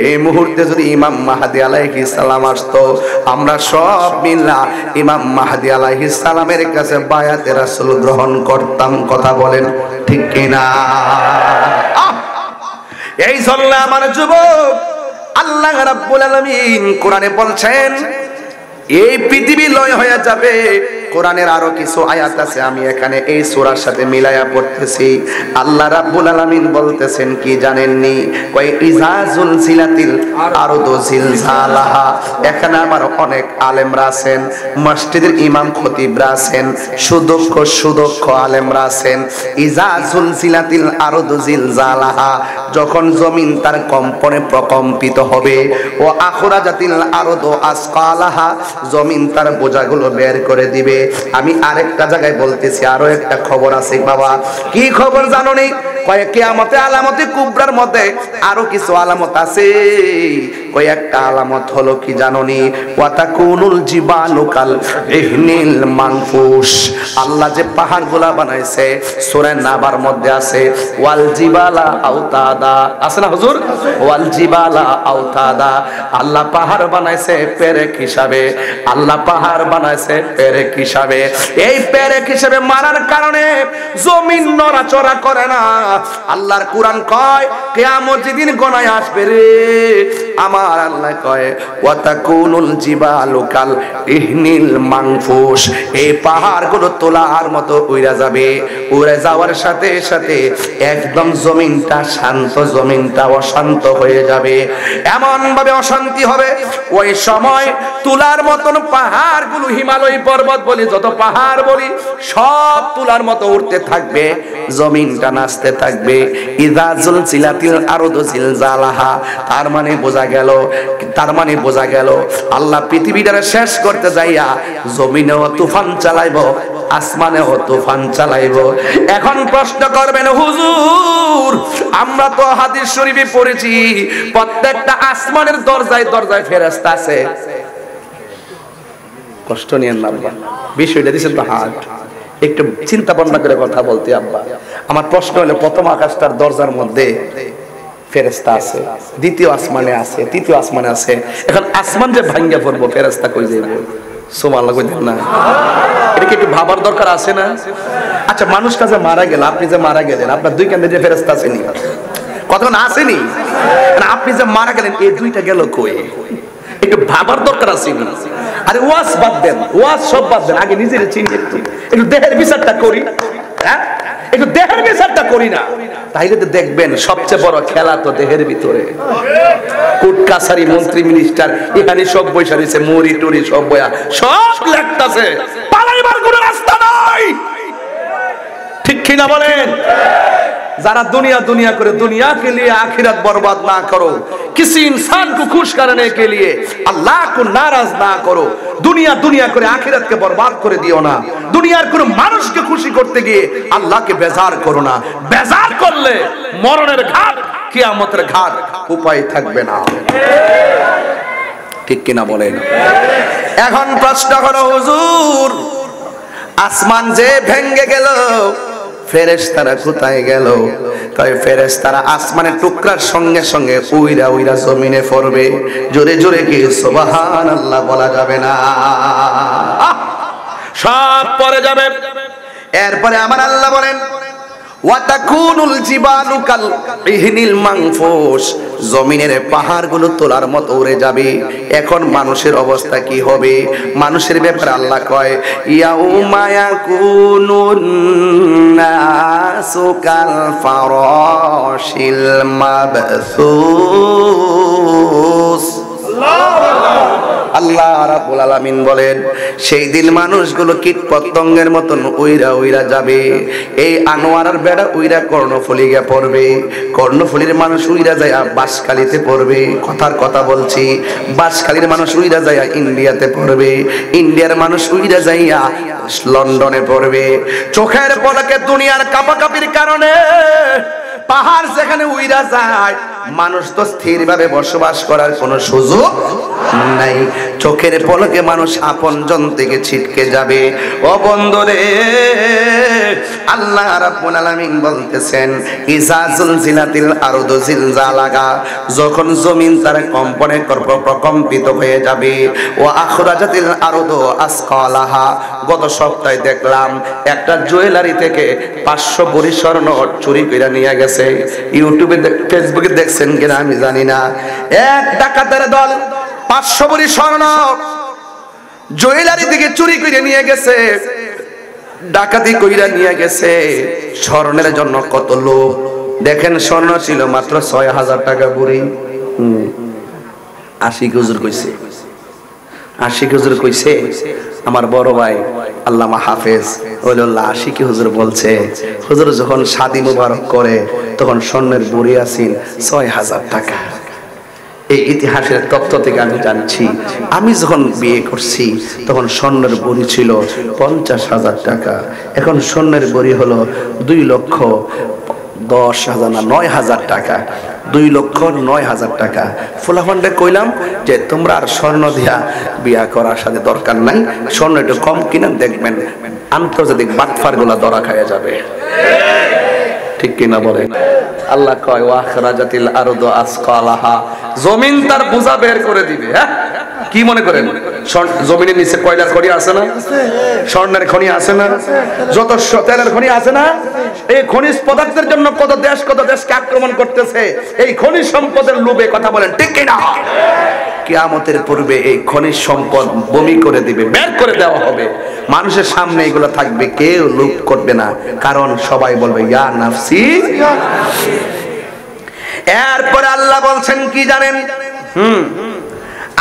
এই মুহূর্তে যদি ইমাম মাহদী আলাইহিস সালাম আসতো, আমরা সব মিল্লা ইমাম মাহদী আলাইহিস সালামের কাছে বায়াতে রাসূল গ্রহণ করতাম। কথা বলেন ঠিক কিনা? এই জন্য আমার যুবক, আল্লাহ রাব্বুল আলামিন কোরআনে বলছেন এই পৃথিবী লয় হয়ে যাবে। কোরআনের আরো কিছু আয়াত আছে, আমি এখানে এই সূরার সাথে মিলায়া পড়তেছি। আল্লাহ রাব্বুল আলামিন বলতেছেন কি জানেননি? কয় ইজা জুলজিলাতিল আরদু জিলজালাহা। এখানে আমার অনেক আলেমরা আছেন, মসজিদের ইমাম খতিবরা আছেন, সুদক্ষ আলেমরা আছেন। ইজা জুলজিলাতিল আরদু জিলজালাহা, যখন জমিন তার কম্পনে প্রকম্পিত হবে। ও আখরাজাতিল আরদু আসকালাহা, জমিন তার বোঝাগুলো বের করে দিবে। আমি আরেকটা জায়গায় বলতেছি, আরো একটা খবর আছে বাবা। কি খবর জানো নি? কয় কিয়ামতে আলামতে কুবরার মধ্যে আরো কিছু আলামত আছে। কয়েকটা আলামত হলো কি জানো নি? ওয়াতাকুনুল জিবালু কাল ইহনিল মানফুস। আল্লাহ যে পাহাড়গুলা বানাইছে, সূরা নাবার মধ্যে আছে ওয়াল জিবালা আওতাদা, আছে না হুজুর? ওয়াল জিবালা আওতাদা। আল্লাহ পাহাড় বানাইছে পেরেক হিসাবে। আল্লাহ পাহাড় বানাইছে পেরেক হিসাবে। এই পেরেক হিসাবে মারার কারণে জমিন নড়াচড়া করে না। আল্লাহর কোরআন কয় কিয়ামত যেদিন গণায় আসবে রে, আমার আল্লাহ কয় ওয়াতাকুনুল জিবালু কাল ইহনিল মানফুস। এই পাহাড়গুলো তোলার মতো উড়ে যাবে। উড়ে যাওয়ার সাথে সাথে একদম জমিনটা শান্ত, জমিনটা অশান্ত হয়ে যাবে। এমন ভাবে অশান্তি হবে, ওই সময় তুলার মতন পাহাড়গুলো, হিমালয় পর্বত বলি, যত পাহাড় বলি, সব তুলার মতো উঠতে থাকবে, জমিনটা নাচতে থাকবে। ইযা জুলজিলাতিল আরদু জিলজালাহা। তার মানে বোঝা গেল আল্লাহ পৃথিবীটারে শেষ করতে যাইয়া জমিনেও তুফান চালাইবো, আসমানেও তুফান চালাইবো। এখন প্রশ্ন করবেন হুজুর, আমরা তো হাদিস শরীফে পড়েছি প্রত্যেকটা আসমানের দরজায় দরজায় ফেরেশতা আছে। কষ্ট নিয়েন না আব্বা, বিষয়টা দিচ্ছেন তো হাত, একটু চিন্তা ভাবনা করে কথা বলতে আব্বা। আমার প্রশ্ন হলো, প্রথম আকাশটার দরজার মধ্যে ফেরেশতা আছে, দ্বিতীয় আসমানে আছে, তৃতীয় আসমানে আছে। এখন আসমান যে ভাঙ্গা পড়বো, ফেরেশতা কই যাইবো? সুবহানাল্লাহ কইতেন না? এটা কি একটু ভাবার দরকার আছে না? আচ্ছা, মানুষটা যে মারা গেল, আপনি যে মারা গেলেন, আপনার দুই কাঁধে যে ফেরেশতা আসেনি? কতক্ষণ আসেনি? আপনি যে মারা গেলেন, এই দুইটা গেল কই? একটু ভাবার দরকার আছে না? আরে ওয়াজ বাদ দেন, ওয়াজ সব বাদ দেন, আগে নিজের চিনি, একটু দেহের বিচারটা করি। হ্যাঁ, একটু দেহের বিচারটা করি না, তাইলে তো দেখবেন সবচেয়ে বড় খেলা তো দেহের ভিতরে। কোর্ট কাছারি, মন্ত্রী, মিনিস্টার, এখানে সব বৈশা রয়েছে, মুড়ি টুরি সব বয়া, সব লেখতাছে, পালাইবার কোনো রাস্তা নাই। ঠিক কিনা বলেন? যারা दुनिया करे, दुनिया के लिए आखिरत बर्बाद ना करो। किसी इंसान को खुश करने के लिए अल्लाह को नाराज ना करो। दुनिया करे आखिरत के बर्बाद করে দিও না। দুনিয়ার কোন মানুষকে খুশি করতে গিয়ে আল্লাহকে বেজার করো না। বেজার করলে মরণের ঘাট, কিয়ামতের ঘাট, উপায় থাকবে না। ঠিক কিনা বলেন? এখন প্রশ্ন হলো হুজুর, আসমান যে ভেঙে গেল, ফেরেশতারা কোথায় গেল? কয় ফেরেশতারা আসমানের টুকরার সঙ্গে সঙ্গে উইরা উইরা জমিনে পড়বে। জোরে জোরে কি সুবহানাল্লাহ বলা যাবে না? সব পড়ে যাবে। এরপরে আমার আল্লাহ বলেন ওয়াতাকুনুল জিবালু কাল ইহনিল মানফুস। জমিনের পাহাড়গুলো তোলার মতো উড়ে যাবে। এখন মানুষের অবস্থা কি হবে? মানুষের ব্যাপারে আল্লাহ কয় ইয়াউমা ইয়াকুনুন নাস কাল ফারাশিল মাবসুস। আল্লাহ রাব্বুল আলামিন বলেন সেই দিন মানুষগুলো কীট পতঙ্গের মতন উইরা উইরা যাবে। এই আনোয়ারার বেড়া উইরা কর্ণফুলী গিয়ে পড়বে, কর্ণফুলীর মানুষ উইরা যায় বাঁশখালীতে পড়বে। কথার কথা বলছি, বাঁশখালীর মানুষ উইরা যায় ইন্ডিয়াতে পড়বে, ইন্ডিয়ার মানুষ উইরা যাইয়া লন্ডনে পড়বে। চোখের পলকে দুনিয়ার কাপাকাপির কারণে পাহাড় যেখানে উইরা যায়, মানুষ তো স্থিরভাবে বসবাস করার কোনো সুযোগ নাই। চোখের পলকে মানুষ আপনজন থেকে ছিটকে যাবে। ও বন্ধুরে, আল্লাহ রাব্বুল আলামিন বলতেছেন ইজা জুলজিলাতিল আরদু জিলজালাহা, যখন জমিন তার কম্পনে প্রকম্পিত হয়ে যাবে। ও আখরাজাতিল আরদু আসকালাহা, গত সপ্তাহে দেখলাম একটা জুয়েলারি থেকে 500 ভরি স্বর্ণ চুরি করে নিয়ে গেছে। ইউটিউবে ফেসবুকে দেখছেন কিনা আমি জানি না। এক ডাকাতের দল 500 ভরি স্বর্ণ জুয়েলারি থেকে চুরি করে নিয়ে গেছে, ডাকাতি কইরা নিয়ে গেছে। স্বর্ণের জন্য কত লোভ দেখেন। স্বর্ণ ছিল মাত্র 6000 টাকা ভরি। আশিক হুজুর কইছে, আশিক হুজুর কইছে, আমার বড় ভাই আল্লামা হাফেজ ওলিউল্লাহ আশিকি হুজুর বলছে, হুজুর যখন শাদি মুবারক করে তখন স্বর্ণের ভরি আসিন 6000 টাকা। এই ইতিহাসের তথ্য থেকে আমি জানছি, আমি যখন বিয়ে করছি তখন স্বর্ণের ভরি ছিল 50,000 টাকা। এখন স্বর্ণের ভরি হলো 2,10,000 না 9,000 টাকা, 2,09,000 টাকা। ফুলাফান্ডে কইলাম যে তোমরা আর স্বর্ণ দিয়া বিয়া করার সাথে দরকার নাই, স্বর্ণ একটু কম কিনা, দেখবেন আন্তর্জাতিক বাটফার গুলা ধরা খাওয়া যাবে। ঠিক কিনা বলেন? আল্লাহ কয় ওয়া আখরাজাতিল আরদু আসকালাহা, জমিন তার বোঝা বের করে দিবে। হ্যাঁ, কি মনে করেন জমিনের নিচে কয়লার খনি আছে না, স্বর্ণের খনি আছে না, যত তেলের খনি আছে না? এই খনিজ পদার্থের জন্য কত দেশকে আক্রমণ করতেছে এই খনিজ সম্পদের লোভে। কথা বলেন ঠিক কিনা? কিয়ামতের পূর্বে এই খনিজ সম্পদ বমি করে দিবে, বের করে দেওয়া হবে। মানুষের সামনে এগুলো থাকবে, কেউ লোভ করবে না, কারণ সবাই বলবে ইয়া নাফসি। এরপরে আল্লাহ বলছেন কি জানেন?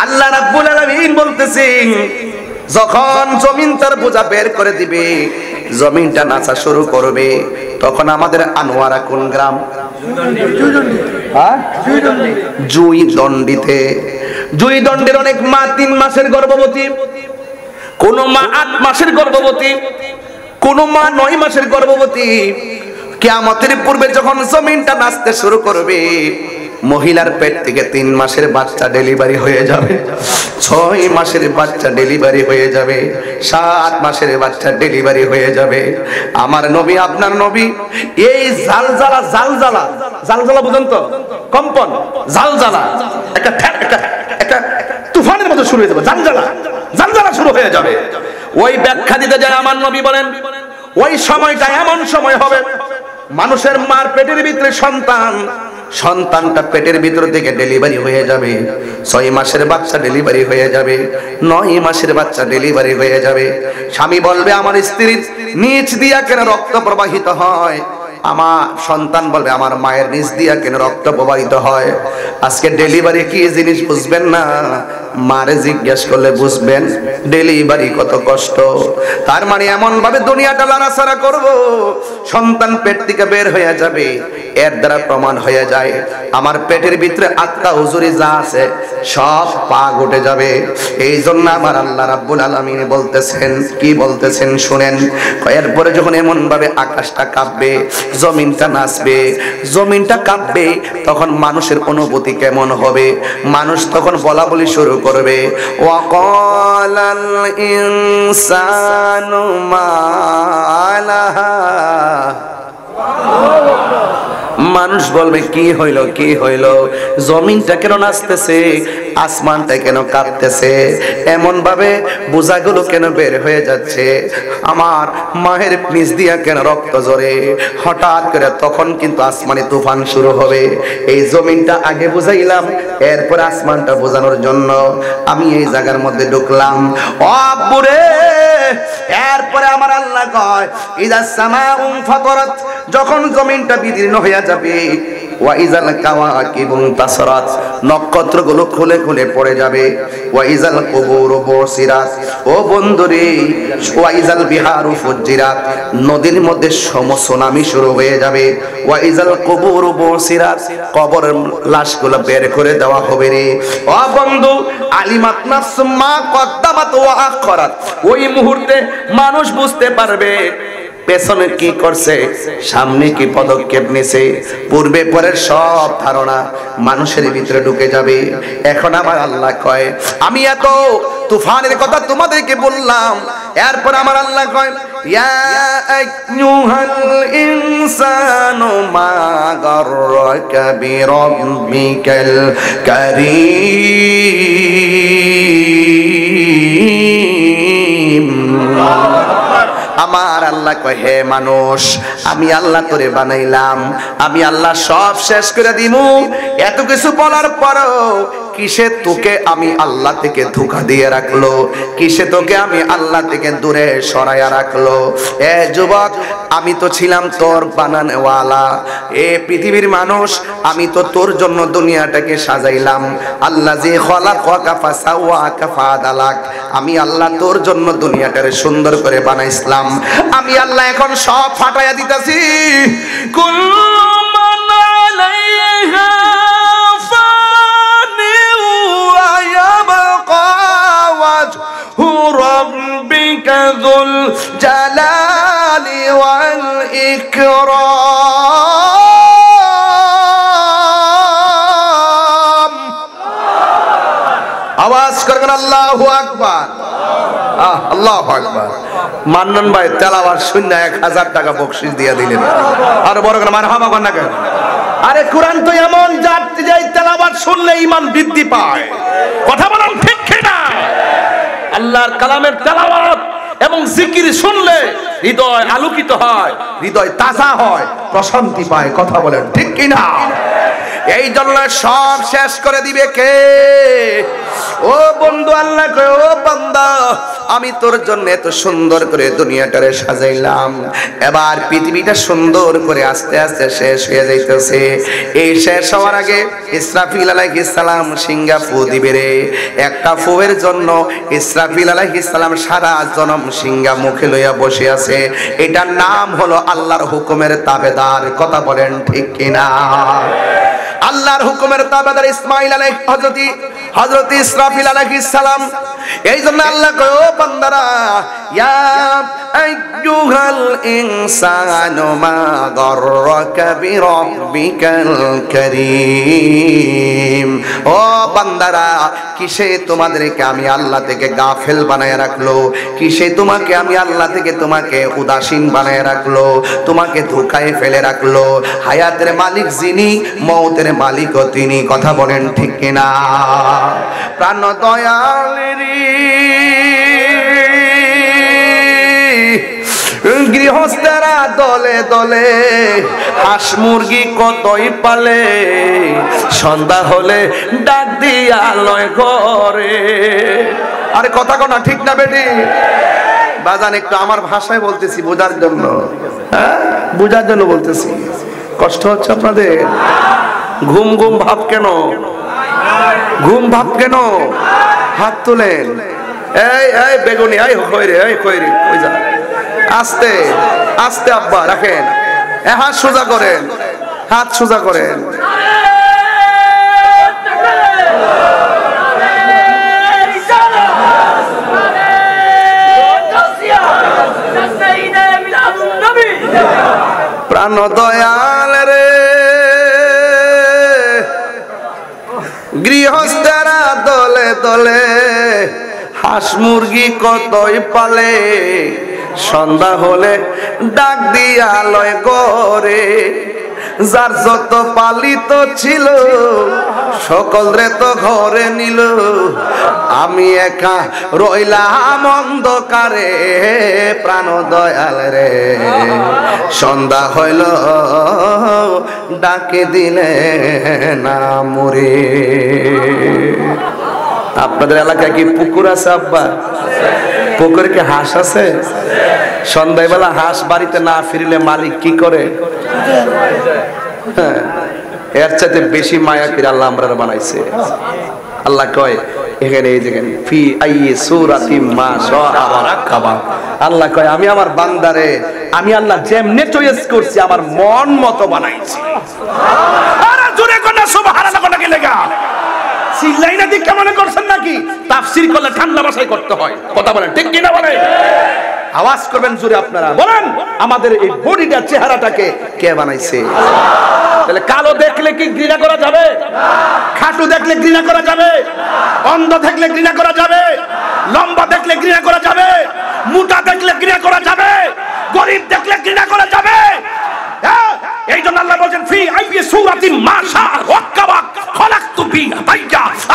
আল্লাহ রাব্বুল আলামিন বলতেছেন যখন জমিন তার বোঝা বের করে দিবে, জমিনটা নাচা শুরু করবে, তখন আমাদের আনোয়ারা কোন গ্রাম? জুইদণ্ডিতে। জুইদণ্ডের অনেক মা 3 মাসের গর্ভবতী, কোন মা 8 মাসের গর্ভবতী, কোন মা 9 মাসের গর্ভবতী। কিয়ামতের পূর্বে যখন জমিনটা নাচতে শুরু করবে, মহিলার পেট থেকে 3 মাসের বাচ্চা ডেলিভারি হয়ে যাবে, 6 মাসের বাচ্চা ডেলিভারি হয়ে যাবে, 7 মাসের বাচ্চা ডেলিভারি হয়ে যাবে। আমার নবী, আপনার নবী এই জালজালা বুঝেন তো? কম্পন, জালজালা একটা তুফানের মতো শুরু হয়ে যাবে, জালজালা শুরু হয়ে যাবে। ওই ব্যাখ্যা দিতে যায় আমার নবী বলেন ওই সময়টা এমন সময় হবে, মানুষের মার পেটের ভিতরে সন্তানটা পেটের ভিতর থেকে ডেলিভারি হয়ে যাবে, 6 মাসের বাচ্চা ডেলিভারি হয়ে যাবে, 9 মাসের বাচ্চা ডেলিভারি হয়ে যাবে। স্বামী বলবে আমার স্ত্রীর নিচ দিয়া কেন রক্ত প্রবাহিত হয়, আমার সন্তান বলবে আমার মায়ের নিচ দিয়া কেন রক্ত প্রবাহিত হয়। আজকে ডেলিভারি কি জিনিস বুঝবেন না, মারে জিজ্ঞেস করলে বুঝবেন ডেলিভারি কত কষ্ট। তার মানে এমন ভাবে দুনিয়াটা লড়াছাড়া করব, সন্তান পেট থেকে বের হয়ে যাবে, এর দ্বারা প্রমাণ হয়ে যায় আমার পেটের ভিতরে আত্মা হুজুরি যা আছে সব পাক উঠে যাবে। এই জন্য আমার আল্লাহ রাব্বুল আলামিন বলতেছেন, কি বলতেছেন শুনেন। এরপরে যখন এমন ভাবে আকাশটা কাঁপবে, জমিনটা নাচবে, জমিনটা কাঁপবে, তখন মানুষের অনুভূতি কেমন হবে? মানুষ তখন বলা বলি শুরু করবে, ওয়াকালাল ইনসানু মা লাহা। মানুষ বলবে কি হইল, জমিনটা কেন নাচতেছে? আসমানটা কেন কাঁপতেছে, এমন ভাবে বোঝাগুলো কেন বের হয়ে যাচ্ছে, আমার মায়ের নিচ দিয়া কেন রক্ত ঝরে। হঠাৎ করে তখন কিন্তু আসমানে তুফান শুরু হবে। এই জমিনটা আগে বুঝাইলাম, এরপর আসমানটা বোঝানোর জন্য আমি এই জায়গার মধ্যে ঢুকলাম। ও আব্বুরে, এরপরে আমার আল্লাহ কয় ইদা সামাউ ফাতারাত, যখন জমিনটা বিদীর্ণ হয়ে যাবে, ওয়া ইজাল কাওয়াকিবু তাসরাত, নক্ষত্রগুলো খুলে খুলে পড়ে যাবে, ওয়া ইজাল কুবুরু বুসিরাত, ও বন্ধুরে, ওয়া ইজাল বিহারু ফুজ্জিরাত, নদীর মধ্যে সুনামি শুরু হয়ে যাবে, ওয়া ইজাল কুবুরু বুসিরাত, কবরের লাশগুলো বের করে দেওয়া হবে রে। ও বন্ধু, আলিমাত নাফসুম মা কদ্দামাত ওয়া আখরাত, ওই মুহূর্তে মানুষ বুঝতে পারবে পেছনে কি করছে, সামনে কি পদক্ষেপ নিছে, পূর্বে পরের সব ধারণা মানুষের ভিতরে ঢুকে যাবে। এখন আমার আল্লাহ কয় আমি এত তুফানের কথা তোমাদেরকে বললাম, এরপর আমার আল্লাহ কয় ইয়া আইয়ুহাল ইনসানু মা গাররাকা বিরাব্বিকাল কারীম। আমার আল্লাহ কয় হে মানুষ, আমি আল্লাহ তোরে বানাইলাম, আমি আল্লাহ সব শেষ করে দিমু। এত কিছু বলার পরও কিসে তোকে আমি আল্লাহ থেকে ধোঁকা দিয়ে রাখলো, কিসে তোকে আমি আল্লাহ থেকে দূরে সরাইয়া রাখলো। এ যুবক, আমি তো ছিলাম তোর বানানোওয়ালা। এ পৃথিবীর মানুষ, আমি তো তোর জন্য দুনিয়াটাকে সাজাইলাম। আল্লাহ যে খলাকাকা ফাসাওয়াকা ফাআদালাক, আমি আল্লাহ তোর জন্য দুনিয়াটারে সুন্দর করে বানাইছিলাম। আমি আল্লাহ এখন সব ফাটাইয়া দিতেছি। কুল্লু মান আলাইহা ফানি ওয়া ইয়াবকা ওয়াজহু রাব্বিকা যুল জালালি ওয়াল ইকরাম। আওয়াজ করবেন আল্লাহু আকবার, আল্লাহু আকবার। মান্নান ভাই তেলাওয়াত শূন্য 1000 টাকা বকশিশ দিয়ে দিলেন। আর বড় করে মারহাবা কর না কেন? আরে কোরআন তো এমন যাচ্ছে যে তেলাওয়াত শুনলে ঈমান বৃদ্ধি পায়। কথা বলেন ঠিক কি না? আল্লাহর কালামের তেলাওয়াত এবং জিকির শুনলে হৃদয় আলোকিত হয়, হৃদয় তাজা হয়, প্রশান্তি পায়। কথা বলেন ঠিক কি না? এই জন্য সব শেষ করে দিবে কে? ও বন্ধু, আল্লাহ কয় ও বান্দা, আমি তোর জন্য এত সুন্দর করে দুনিয়াটারে সাজাইলাম। এবার পৃথিবীটা সুন্দর করে আস্তে আস্তে শেষ হয়ে যাইতেছে। এই শেষ হওয়ার আগে ইসরাফিল আলাইহিস সালাম সিংহা ফু দিবে রে। একটা ফুয়ের জন্য ইসরাফিল আলাইহিস সালাম সারা জনম সিংহা মুখে লইয়া বসে আছে। এটার নাম হলো আল্লাহর হুকুমের তাবেদার। কথা বলেন ঠিক কিনা? আল্লাহর হুকুমের তাবেদার ইসমাঈল হযরত ইসরাফিল আলাইহিস সালাম। এই জন্য আল্লাহ কয় ও বান্দারা, ইয়া আইয়ুহাল ইনসানু মা গাররাকা বিরাব্বিকাল কারীম। ও বান্দারা, কিসে তোমাদেরকে আমি আল্লাহ থেকে গাফেল বানায় রাখলো, কিসে তোমাকে আমি আল্লাহ থেকে তোমাকে উদাসীন বানায় রাখলো, তোমাকে ধোঁকায় ফেলে রাখলো। হায়াতের মালিক যিনি, মওতের মালিকও তিনি। কথা বলেন ঠিক কিনা? প্রাণ দয়ালেরি গৃহস্থেরা দলে দলে হাঁস মুরগি কতই পালে, সন্ধ্যা হলে ডাক দিয়া লয় ঘরে। আরে কথা কোনা ঠিক না বেটি? বাজান একটু আমার ভাষায় বলতেছি বোঝার জন্য, হ্যাঁ বোঝার জন্য বলতেছি। কষ্ট হচ্ছে আপনাদের? ঘুম ঘুম ভাব কেন? ঘুম ভাব কেন? হাত তোলেন। এই এই বেগুনি, এই কইরে, এই কইরে, কই যা? আস্তে আস্তে আব্বা রাখেন। হাত সোজা করেন, হাত সোজা করেন। প্রাণ দয়াল রে, গৃহস্থেরা দলে দলে হাঁস মুরগি কতই পালে, সন্ধ্যা হলে ডাক দিয়া লয় ঘরে। যার যত পালিত ছিল সকল রে তো ঘরে নিল, আমি একা রইলাম অন্ধকারে। প্রাণ দয়াল রে সন্ধ্যা হইল, ডাকে দিলে না মরে। আপনাদের এলাকায় কি পুকুর আছে আব্বা? পুকুরে কি হাঁস আছে? সন্ধ্যাবেলা হাঁস বাড়িতে না ফিরলে মালিক কি করে? এর চাইতে বেশি মায়া করে আল্লাহ আমরা বানাইছে। আল্লাহ কয় এখানে এই দেখেন ফি আইয়ি সূরাতিম মা শাআ রাক্কাবা। আল্লাহ কয় আমি আমার বান্দারে আমি আল্লাহ যেমনে চয়েস করছি আমার মন মতো বানাইছি। আরে জোরে কোন সুবহানাল্লাহ কোন কি লাগা চিল্লাই না দিক কেমন করছেন নাকি? তাফসীর করলে ঠান্ডা ভাষায় করতে হয়, কথা বলেন ঠিক কি না বলেন? আওয়াজ করবেন জোরে আপনারা, বলেন আমাদের এই বডিটা চেহারাটাকে কে বানাইছে? তাহলে কালো দেখলে কি ঘৃণা করা যাবে? খাটু দেখলে ঘৃণা করা যাবে? অন্ধ দেখলে ঘৃণা করা যাবে? লম্বা দেখলে ঘৃণা করা যাবে? মোটা দেখলে ঘৃণা করা যাবে? গরিব দেখলে ঘৃণা করা যাবে? এই জন্য আল্লাহ বলেন ফি আইয়ি সূরাতিন মা শাআ রাক্কাবা খলাকতু বিহা।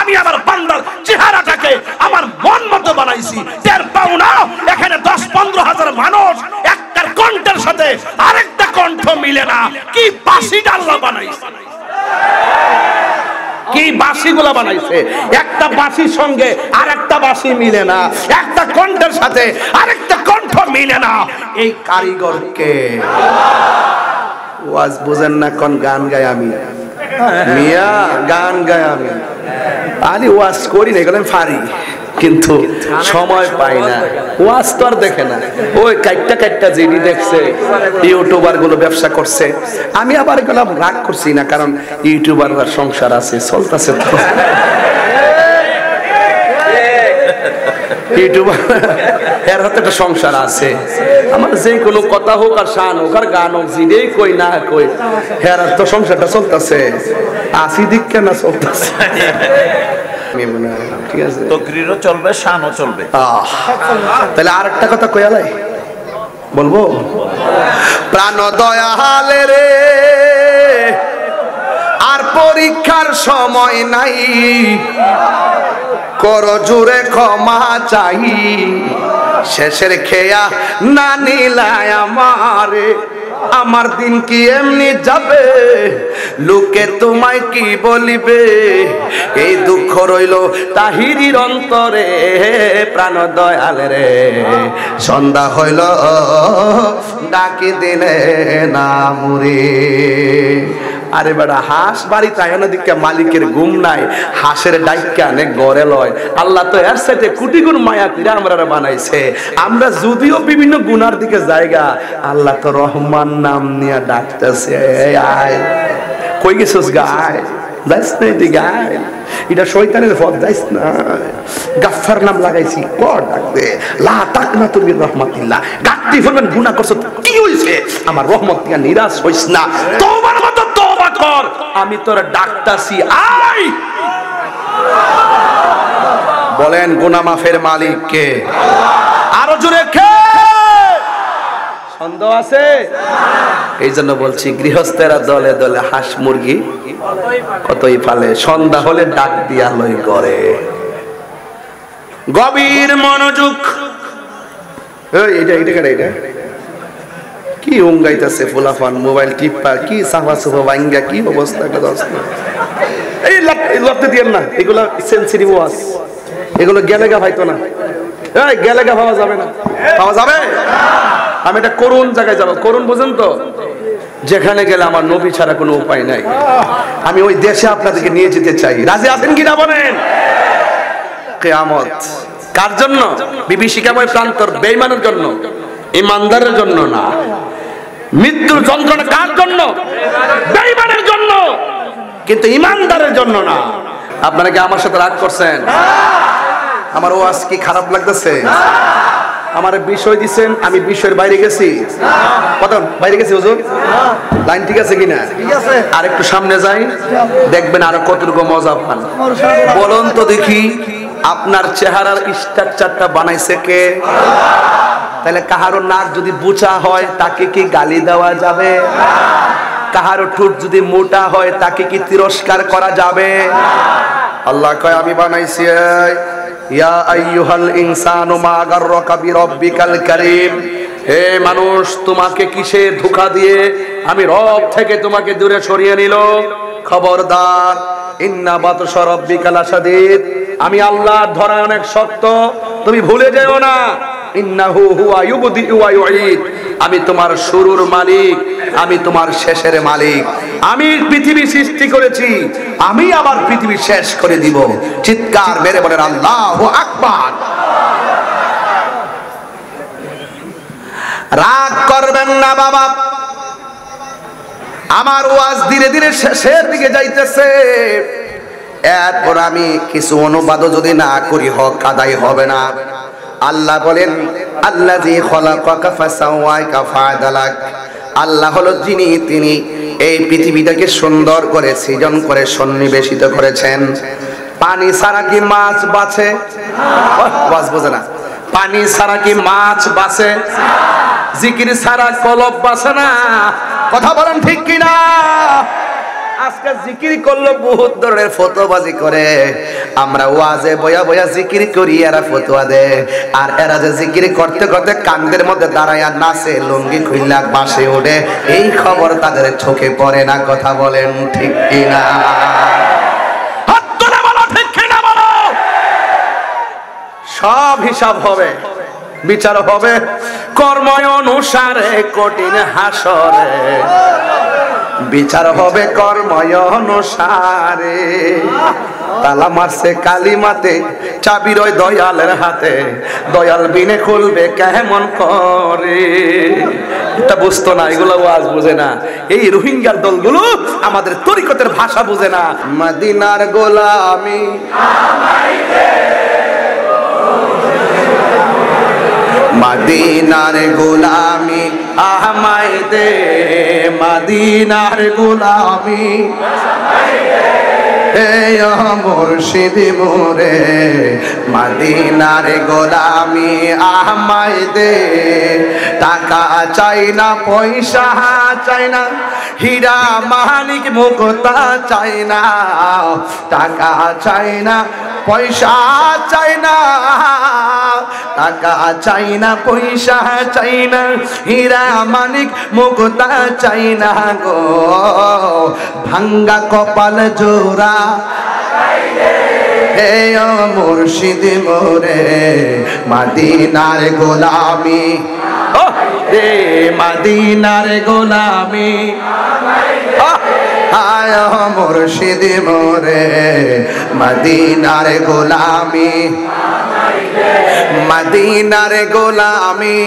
আমি আমার বান্দার চেহারাটাকে আমার মন মতো বানাইছি। টের পাও না এখানে 10-15 হাজার মানুষ একটার কণ্ঠের সাথে আরেকটা কণ্ঠ মিলে না। কি বাঁশিটা আল্লাহ বানাইছে, কি বাঁশিগুলা বানাইছে। একটা বাঁশির সঙ্গে আরেকটা বাঁশি মিলে না, একটা কণ্ঠের সাথে আরেকটা কণ্ঠ মিলে না। এই কারিগরকে ওয়াজ বুঝেন না? কোন গান গায় আমি মিয়া, গান গায় আমি আলি ওয়াজ করি না, এগুলো আমি পারি কিন্তু সময় পাই না। ওয়াজ তো আর দেখে না, ওই কাইটটা যেটি দেখছে ইউটিউবার গুলো ব্যবসা করছে। আমি আবার এগুলো রাগ করছি না, কারণ ইউটিউবাররা সংসার আছে, চলতেছে তো। ইউটিউবার এর হাতে একটা সংসার আছে। আমার যে কোনো কথা হোক আর শান হোক আর গান হোক, যেটাই কই না কই, এর তো সংসারটা চলতেছে। আসি দিক কেন চলতেছে? ঠিক আছে, তকরিরও চলবে, শানও চলবে। তাহলে আর একটা কথা কইয়ালাই বলবো, প্রাণ দয়াল রে আর পরীক্ষার সময় নাই, কর জুড়ে ক্ষমা চাই। শেষের খেয়া না নিলায় আমারে, আমার দিন কি এমনি যাবে? লোকে তোমায় কি বলিবে? এই দুঃখ রইল তাহিরির অন্তরে। প্রাণ দয়াল রে সন্ধ্যা হইল, ডাকি দিলে না মুরে। আরে বেটা হাঁস বাড়ি তাই না দিকে মালিকের ঘুম নাই, হাঁসের ডাইকা নে গড়ে লয়। আল্লাহ তো এর সাথে কোটি গুণ মায়া করে আমরা বানাইছে। আমরা যদিও বিভিন্ন গুনার দিকে জায়গা, আল্লাহ তো রহমান নাম নিয়ে ডাকতেছে, আয় কই গেছিস গায়, যাইস না এদিকে আয়, এটা শয়তানের পথ, যাইস না। গাফফার নাম লাগাইছি, কর ডাকবে লা তাকনা তুর রহমাতিল্লাহ। গাত্তি ফেলবেন গুনাহ করছ, কি হইছে? আমার রহমত থেকে নিরাশ হইস না, তওবার মতো তওবা কর, আমি তোর ডাকতাছি, আয়। বলেন গুনাহ মাফের মালিক কে? আরো জোরে কে? সন্দেহ আছে? এই জন্য বলছি গৃহস্থেরা দলে দলে হাঁস মুরগি কতই পালে, সন্ধ্যা হলে ডাক দিয়া লই করে। গভীর মনোযোগ। এটা কি উঙ্গাইতেছে ফুলাফান, মোবাইল টিপা কি সাফা সুফা ভাঙ্গা, কি অবস্থা? এই লড়তে দিয়েন না, এগুলো সেন্সিটিভ ওয়াজ, এগুলো গেলেগা ভাইতো না, এই গেলেগা পাওয়া যাবে না। পাওয়া যাবে? আমি এটা করুন জায়গায় যাবো, করুন বুঝেন তো, যেখানে গেলে আমার নবী ছাড়া কোনো উপায় নাই। আমি ওই দেশে আপনাদেরকে নিয়ে যেতে চাই, রাজি আছেন কিনা বলেন? কিয়ামত কার জন্য? বিভীষিকাময় প্রান্তর বেঈমানের জন্য, ইমানদারের জন্য না। মৃত্যুর যন্ত্রণা কার জন্য? বেঈমানের জন্য, কিন্তু ইমানদারের জন্য না। আপনারা কি আমার সাথে রাগ করছেন? আমার ওয়াজ কি খারাপ লাগতেছে? আমার বিষয় দিচ্ছেন, আমি বিষয়ের বাইরে গেছি? কত বাইরে গেছি হুজুর? লাইন ঠিক আছে কিনা? আর একটু সামনে যাই, দেখবেন আরো কতটুকু মজা পান। বলুন তো দেখি, আপনার চেহারার স্ট্রাকচারটা বানাইছে কে? তাহলে কাহারো নাক যদি বুচা হয় তাকে কি গালি দেওয়া যাবে? কাহারো ঠোঁট যদি মোটা হয় তাকে কি তিরস্কার করা যাবে? আল্লাহ কয় আমি বানাইছি ইয়া আইয়ুহাল ইনসানু মা গাররাকা বিরাব্বিকাল কারীম। হে মানুষ, তোমাকে কিসে ধোঁকা দিয়ে আমি রব থেকে তোমাকে দূরে সরিয়ে নিল? খবরদার, ইন্না বাতশা রাব্বিকা লাশাদীদ, আমি আল্লাহর ধরা অনেক শক্ত, তুমি ভুলে যেও না। ইন্নাহু হুয়া ইউবদিউ ওয়া ইউঈদ, আমি তোমার শুরুর মালিক, আমি তোমার শেষের মালিক। আমি পৃথিবী সৃষ্টি করেছি, আমি আবার পৃথিবী শেষ করে দিব। চিৎকার মেরে বলেন আল্লাহু আকবার। রাগ করবেন না বাবা, আমার ওয়াজ ধীরে ধীরে শেষের দিকে যাইতেছে। এরপর আমি কিছু অনুবাদও যদি না করি হক আদায় হবে না। আল্লাহ বলেন আল্লাযী খলাকাকা ফাসাওয়াকা ফাআদালাক, আল্লাহ হলো তিনি এই পৃথিবীটাকে সুন্দর করে সৃজন করে সন্নিবেশিত করেছেন। পানি ছাড়া কি মাছ বাঁচে? ওয়াজ বোঝে না। পানি ছাড়া কি মাছ বাঁচে? জিকির ছাড়া কলব বাঁচে না। কথা বলেন ঠিক কিনা? আজকে জিকির করলো বহুত ধরনের ফতোয়াবাজি করে, আমরা ওয়াজে বয়া বয়া জিকির করি, এরা ফতোয়া দেয়। আর এরা যে জিকির করতে করতে কান্দের মধ্যে দাঁড়ায় নাচে, লুঙ্গি খুইলা বাসে ওঠে, এই খবর তাদের চোখে পড়ে না। কথা বলেন ঠিক কিনা? সব হিসাব হবে, বিচার হবে কর্ম অনুসারে, কঠিন হাসরে বিচার হবে কর্ম অনুসারে। তালা মারছে কালিমাতে, চাবি রয় দয়ালের হাতে, দয়াল বিনে খুলবে কেমন করে। এটা বুঝতো না, এগুলো ওয়াজ বুঝে না। এই রোহিঙ্গার দলগুলো আমাদের তরিকতের ভাষা বুঝে না। মদিনার গোলামি মদিনার গোলামি আমায় দে, মদিনার গোলামি হে মুর্শিদ মোরে, মদিনার গোলামি আমায় দে। টাকা চাই না, পয়সা চাই না, হীরা মানিক মুক্তা চাই না। টাকা চাই না, পয়সা চাই না, টাকা চাই না, পয়সা চাই না, হীরা মানিক মুক্তা চাই না গো। ভাঙ্গা কপাল জোড়া হে মুর্শিদ মোরে, মদিনার গোলামি রে, মদিনার গোলামি আয় মুর্শিদ মোরে, মদিনার গোলামি, মদিনার গোলামি।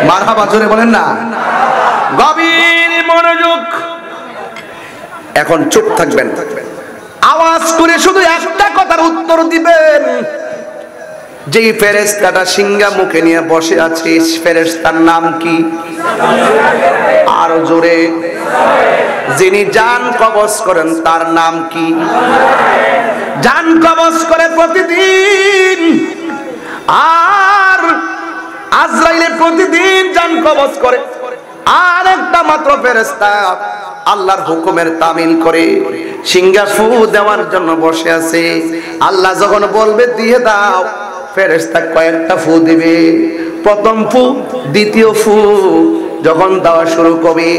মারহাবা, জোরে বলেন না। গভীর মনোযোগ। এখন চুপ থাকবেন, আওয়াজ করে শুধু একটা কথার উত্তর দিবেন। যেই ফেরেশতাটা সিংহা মুখে নিয়ে বসে আছে, ফেরেশতার নাম কি? আরো জোরে। যিনি জান কবজ করেন তার নাম কি? জান কবজ করে প্রতিদিন, আর আজরাইলে প্রতিদিন জান কবজ করে। আর একটা মাত্র ফেরেশতা আল্লাহর হুকুমের তামিল করে সিংহা ফু দেওয়ার জন্য বসে আছে। আল্লাহ যখন বলবে দিয়ে দাও, ফেরেশতা কয়েকটা ফু দিবে। প্রথম ফু, দ্বিতীয় ফু যখন দেওয়া শুরু করবে,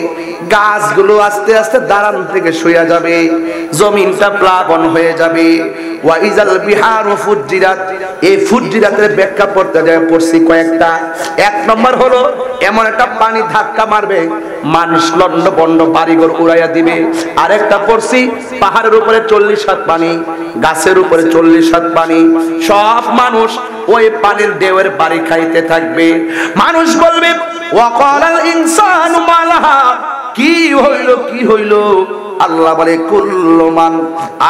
গাছগুলো আস্তে আস্তে দাঁড়ান থেকে শুয়ে যাবে, জমিনটা প্লাবন হয়ে যাবে। ওয়াইজাল বিহারু ফুজ্জিরাত, এই ফুজ্জিরাতের ব্যাখ্যা পড়তে যায় পড়ছি কয়েকটা। এক নম্বর হলো এমন একটা পানি ধাক্কা মারবে, মানুষ লন্ড বন্ড বাড়িঘর উড়াইয়া দিবে। আরেকটা পড়ছি পাহাড়ের উপরে 40 হাত পানি, গাছের উপরে 40 হাত পানি, সব মানুষ ওই পানির ঢেউয়ের বাড়ি খাইতে থাকবে। মানুষ বলবে ওয়াকালাল ইনসানু মালাহা, কি হইল কি হইল? আল্লাহ বলে কুল্লু মান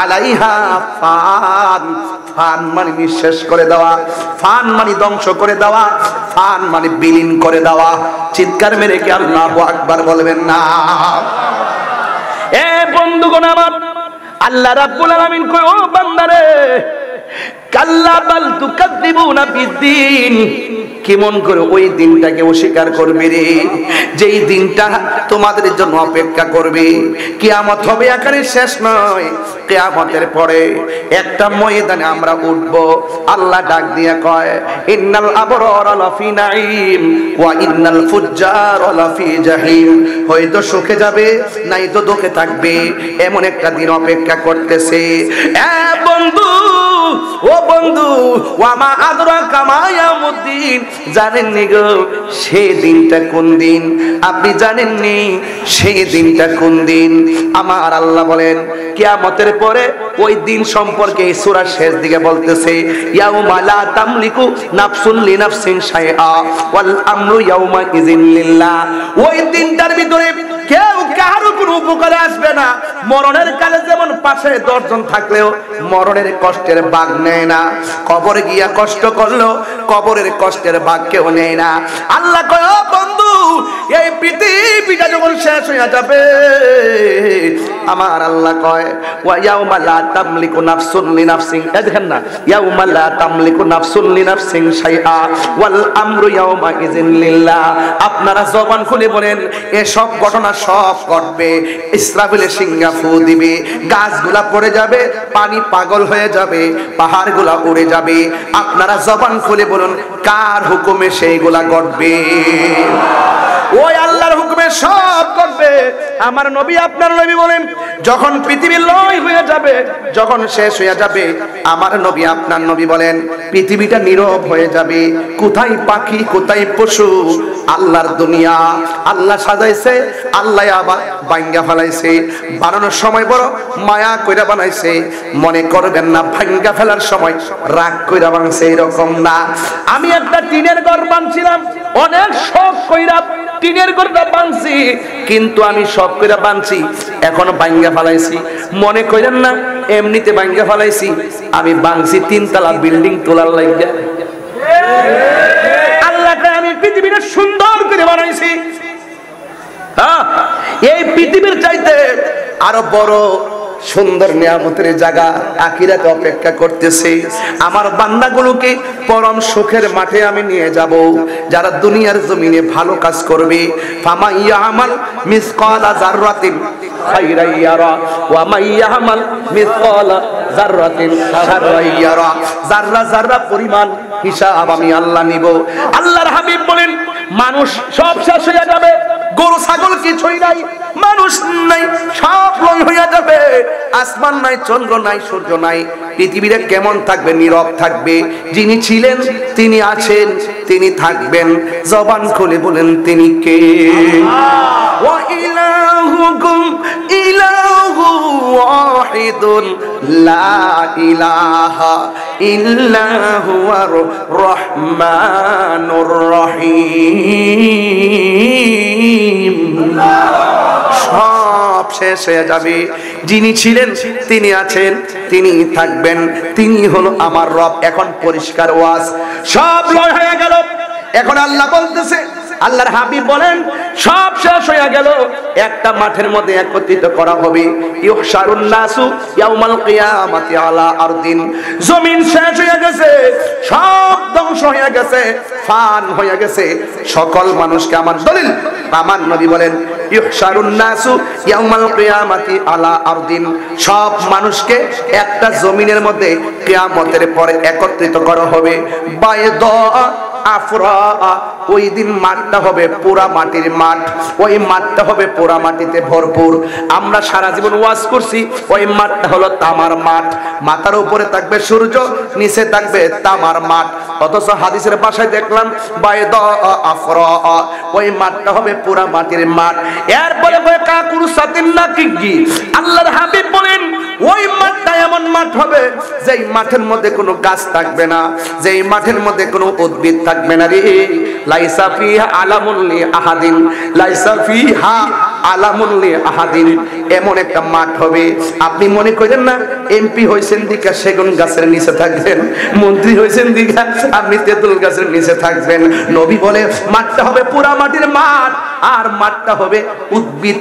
আলাইহা ফান। ফান মানে নিঃশেষ করে দেওয়া, ফান মানে ধ্বংস করে দেওয়া, ফান মানে বিলীন করে দেওয়া। চিৎকার মেরে কি আল্লাহু আকবার বলবেন না? এ বন্ধুগণ আমার, আল্লাহ রাব্বুল আলামিন কয় ও বান্দারে, কাল্লা বাল তুকাদ্দিবুনা বিদ্দিন, কেমন করে ওই দিনটাকে অস্বীকার করবে রে, যেই দিনটা তোমাদের জন্য অপেক্ষা করবে। কিয়ামত হবে এখানে শেষ নয়, কিয়ামতের পরে একটা ময়দানে আমরা উঠব। আল্লাহ ডাক দিয়ে কয়, ইন্নাল আবরারা লাফি নাঈম ওয়া ইন্নাল ফুজ্জারা লাফি জাহিম। হয়তো সুখে যাবে, নাই তো দুঃখে থাকবে, এমন একটা দিন অপেক্ষা করতেছে। এ বন্ধু, ও বন্ধু, ওয়ামা আদরাকা মা ইয়াউমুদ্দিন, জানেননি গো সেই দিনটা কোন দিন? আপনি জানেননি সেই দিনটা কোন দিন? আমার আল্লাহ বলেন কিয়ামতের পরে ওই দিন সম্পর্কে এই সূরার শেষ দিকে বলতেছে, ইয়াউমা লা তামলিকু নাফসুন লিনাফসিন শাইআ ওয়াল আমরু ইয়াউমা ইযিন লিল্লাহ। ওই দিনটার ভিতরে কেউ কারো কোনো উপকারে আসবে না। মরণের কালে যেমন পাশে 10 জন থাকলেও মরণের কষ্টের ভাগ নেয় না, কবরে গিয়া কষ্ট করলো কবরের কষ্টের ভাগ কেউ নেয় না। আল্লাহ কয়, ও বন্ধু, এই পৃথিবীটা যখন শেষ হয়ে যাবে, আমার আল্লাহ কয়, ওয়া ইয়াউমা লা তামলিকু নাফসুন লিনাফসিন, দেখেন না, ইয়াউমা লা তামলিকু নাফসুন লিনাফসিন শাইআ ওয়াল আমরু ইয়াউমা ইযিন লিল্লাহ। আপনারা জবান খুলে বলেন, এসব ঘটনা সব ঘটবে। ইসরাফিল সিংহা ফু দিবে, গাছগুলা পড়ে যাবে, পানি পাগল হয়ে যাবে, পাহাড়গুলা উড়ে যাবে। আপনারা জবান খুলে বলুন, কার হুকুমে সেইগুলা ঘটবে? ওই আল্লাহর হুকুমে সব ঘটবে। আমার নবী, আপনার নবী বলেন, যখন পৃথিবী লয় হয়ে যাবে, যখন শেষ হয়ে যাবে, আমার নবী, আপনার নবী বলেন, পৃথিবীটা নীরব হয়ে যাবে। কোথায় পাখি, কোথায় পশু? আল্লাহর দুনিয়া আল্লাহ সাজাইছে, আল্লাহ আবার ভাঙ্গা ফেলাইছে। বানানোর সময় বড় মায়া কইরা বানাইছে, মনে করবেন না ভাঙ্গা ফেলার সময় রাগ কইরা বানাইছে, এরকম না। আমি একটা টিনের ঘর বানছিলাম, অনেক শখ কইরা টিনের ঘরটা বানছি, কিন্তু আমি শখ কইরা বানছি, এখন ভাঙ্গা ফেলাইছি। মনে করেন না এমনিতে ভাঙ্গা ফেলাইছি, আমি বানছি 3 তলা বিল্ডিং তোলার লাগিয়া। আল্লাহকে আমি পৃথিবীটা সুন্দর করে বানাইছি। হ্যাঁ, এই পৃথিবীর চাইতে আরো বড় সুন্দর নিয়ামতের জায়গা আখিরাতে অপেক্ষা করতেছে। আমার বান্দাগুলোকে পরম সুখের মাঠে আমি নিয়ে যাব, যারা দুনিয়ার জমিনে ভালো কাজ করবে। ফামাইয়া আমাল মিসকালা যাররাতিন খাইরান ইয়ারা ওয়া মাইয়া আমাল মিসকালা যাররাতিন শাররান ইয়ারা। যাররা যাররা পরিমাণ হিসাব আমি আল্লাহ নিব। আল্লাহর হাবিব বলেন, মানুষ সব শেষ হয়ে যাবে, গরু ছাগল কিছুই নাই, মানুষ নাই, সব লয় হয়ে যাবে। আসমান নাই, চন্দ্র নাই, সূর্য নাই, পৃথিবীটা কেমন থাকবে? নীরব থাকবে। যিনি ছিলেন, তিনি আছেন, তিনি থাকবেন। জবান খুলে বলেন, তিনি কে? ওয়া ইলাহুকুম ইলাহু ওয়াহিদুন লা ইলাহা ইল্লা হুয়ার রহমানুর রহিম। সব শেষ হয়ে যাবে। যিনি ছিলেন, তিনি আছেন, তিনি থাকবেন, তিনি হলো আমার রব। এখন পরিষ্কার ওয়াজ, সব লয় হয়ে গেল। এখন আল্লাহ বলতেছে, আল্লাহর হাবিব বলেন, সব শেষ হয়ে গেল, একটা মাঠের মধ্যে একত্রিত করা হবে। ইউহশারুন নাসু ইয়াউমাল কিয়ামাতি আলা আরদিন। জমিন শেষ হয়ে গেছে, সব ধ্বংস হয়ে গেছে, ফান হয়ে গেছে, সকল মানুষকে আমার দলিল, আমার নবী বলেন, ইউহশারুন নাসু ইয়াউমাল কিয়ামাতি আলা আরদিন। সব মানুষকে একটা জমিনের মধ্যে কিয়ামতের পরে একত্রিত করা হবে। বাইদা আফরা, ওই দিন মাঠটা হবে পোড়া মাটির মাঠ, ওই মাঠটা হবে পোড়া মাটিতে ভরপুর। আমরা সারা জীবন ওয়াজ করছি, ওই মাঠটা হলো তামার মাঠ, মাথার উপরে থাকবে সূর্য, নিচে থাকবে তামার মাঠ। অথচ হাদিসের ভাষায় দেখলাম বাইদা আফরা, ওই মাঠটা হবে পোড়া মাটির মাঠ। এরপরে কাকুর সাতিন নাকিগি, আল্লাহর হাবিব বলেন, ওই মাঠটা এমন মাঠ হবে যেই মাঠের মধ্যে কোনো গাছ থাকবে না, যেই মাঠের মধ্যে কোনো উদ্ভিদ থাকবে না রে। লাইসা ফিহা আলামুন লি আহাদিন, লাইসা ফিহা আলামুন লি আহাদিন। এমন একটা মাঠ হবে, আপনি মনে করেন না এমপি হইছেন দিকা সেগুন গাছের নিচে থাকবেন, মন্ত্রী হইছেন দিকা আপনি তেঁতুল গাছের নিচে থাকবেন। নবী বলে মাঠটা হবে পুরা মাটির মাঠ। আর মাঠটা হবে উদ্ভিদ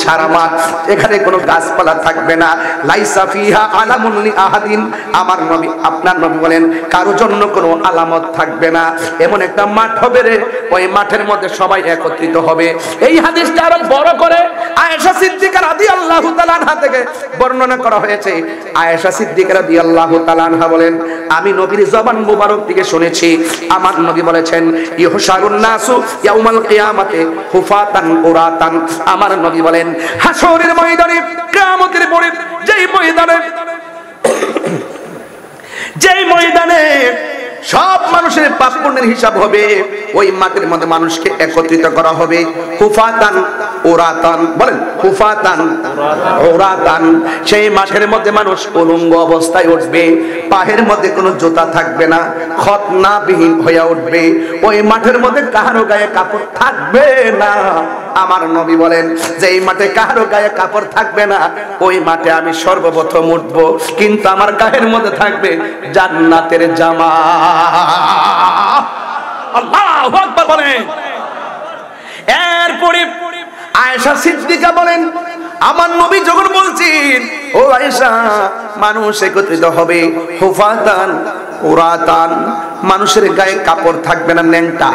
ছাড়া মাঠ, এখানে কোনো গাছপালা থাকবে না। লাইসা ফিহা আলামুন লিআহাদিন, আমার নবী আপনার নবী বলেন কারোর জন্য কোনো আলামত থাকবে না। এমন একটা মাঠ হবে রে, ওই মাঠের মধ্যে সবাই একত্রিত হবে। এই হাদিসটা আরো বড় করে আয়েশা সিদ্দিকা রাদিয়াল্লাহু তাআলা আনহা থেকে বর্ণনা করা হয়েছে। আয়েশা সিদ্দিকা রাদিয়াল্লাহু তাআলা আনহা বলেন, আমি নবীর জবান মুবারক থেকে শুনেছি, আমার নবী বলেছেন ইহশারুন নাসু ইয়াউমাল কিয়ামাতে হুফাতান উরাতান। আমার নবী বলেন হাশরের ময়দানে, কিয়ামতের পরে যেই ময়দানে সব মানুষের পাপ পুণ্যের হিসাব হবে, ওই মাঠের মধ্যে মানুষকে একত্রিত করা হবে। হুফাতান উরাতান, বলেন হুফাতান উরাতান। সেই মাঠের মধ্যে মানুষ উলঙ্গ অবস্থায় উঠবে, পায়ের মধ্যে কোনো জুতা থাকবে না, খতনাবিহীন হয়ে উঠবে। ওই মাঠের মধ্যে কারো গায়ে কাপড় থাকবে না। আমার নবী বলেন যে এই মাঠে কারো গায়ে কাপড় থাকবে না, ওই মাঠে আমি সর্বপ্রথম উঠব, কিন্তু আমার গায়ের মধ্যে থাকবে জান্নাতের জামা। আল্লাহু আকবার বলেন। এরপরে আয়েশা সিদ্দিকা বলেন, আমার নবী যখন বলছেন ও আয়েশা মানুষ একত্রিত হবে, হুফাতান উরাতান, মানুষের গায়ে কাপড় থাকবে না ন্যাংটা,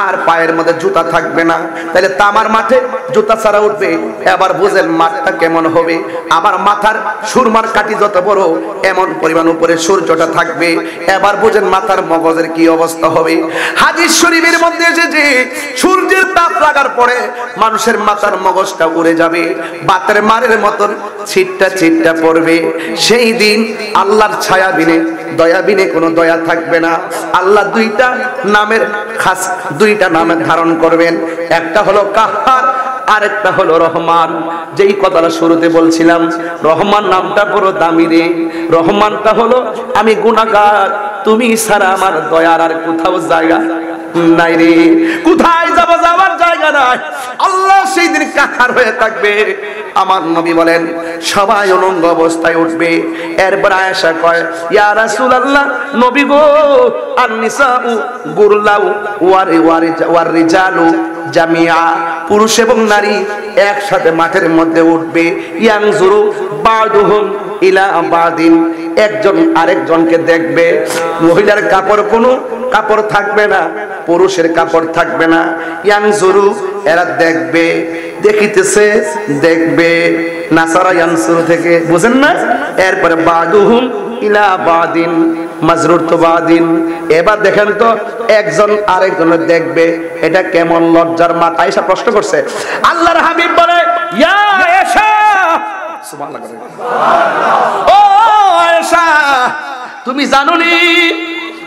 আর পায়ের মধ্যে জুতা থাকবে না, তাহলে তামার মাঠে জুতা ছাড়া উঠবে। এবার বুঝেন মাঠটা কেমন হবে। আবার মাথার সুরমার কাঠি যত বড় এমন পরিমাণ উপরে সূর্যটা থাকবে। এবার বুঝেন মাথার মগজের কি অবস্থা হবে। হাদিস শরীফের মধ্যে এসেছে সূর্যের তাপ লাগার পরে মানুষের মাথার মগজটা উড়ে যাবে, বাতের মারের মতন ছিটটা ছিটটা পড়বে। সেই দিন আল্লাহর ছায়া বিনে দয়া বিনে কোনো দয়া থাকবে না। আল্লাহ দুইটা নামের ধারণ করবেন, একটা হলো কাহ্হার, আরেকটা হলো রহমান। যেই কথাটা শুরুতে বলছিলাম, রহমান নামটা বড় দামি রে। রহমানটা হলো আমি গুনাহগার, তুমি ছাড়া আমার দয়ার আর কোথাও জায়গা নাই রে, কোথায় যাব, যাওয়ার জায়গা নাই। আল্লাহ সেই দিন কাহার হয়ে থাকবে। আমার নবী বলেন সবাই উলঙ্গ অবস্থায় উঠবে। এরপর আয়েশা কয় ইয়া রাসূলুল্লাহ, নবী গো আন-নিসাউ গুরলাউ ওয়ার রিজালু জামিআ, পুরুষ এবং নারী একসাথে মাঠের মধ্যে উঠবে। ইয়ানজুরু বাদুহুম ইলা বাদিন, একজন আরেকজনকে দেখবে। মহিলার কোনো কাপড় থাকবে না, পুরুষের কাপড় থাকবে না। ইয়ানজুরু, এরা দেখবে, দেখিতেছে, দেখবে। নাসারা ইয়ানসুরু থেকে, বুঝেন না? এরপরে বাদুহুম ইলা বাদিন, মাজরুর তো বাদিন। এবার দেখেন তো একজন আরেকজনের দেখবে, এটা কেমন লজ্জার মাথা। আয়েশা প্রশ্ন করছে, আল্লাহর হাবিব বলে ইয়া আয়েশা, সুবহানাল্লাহ, ও আয়েশা তুমি জানোনি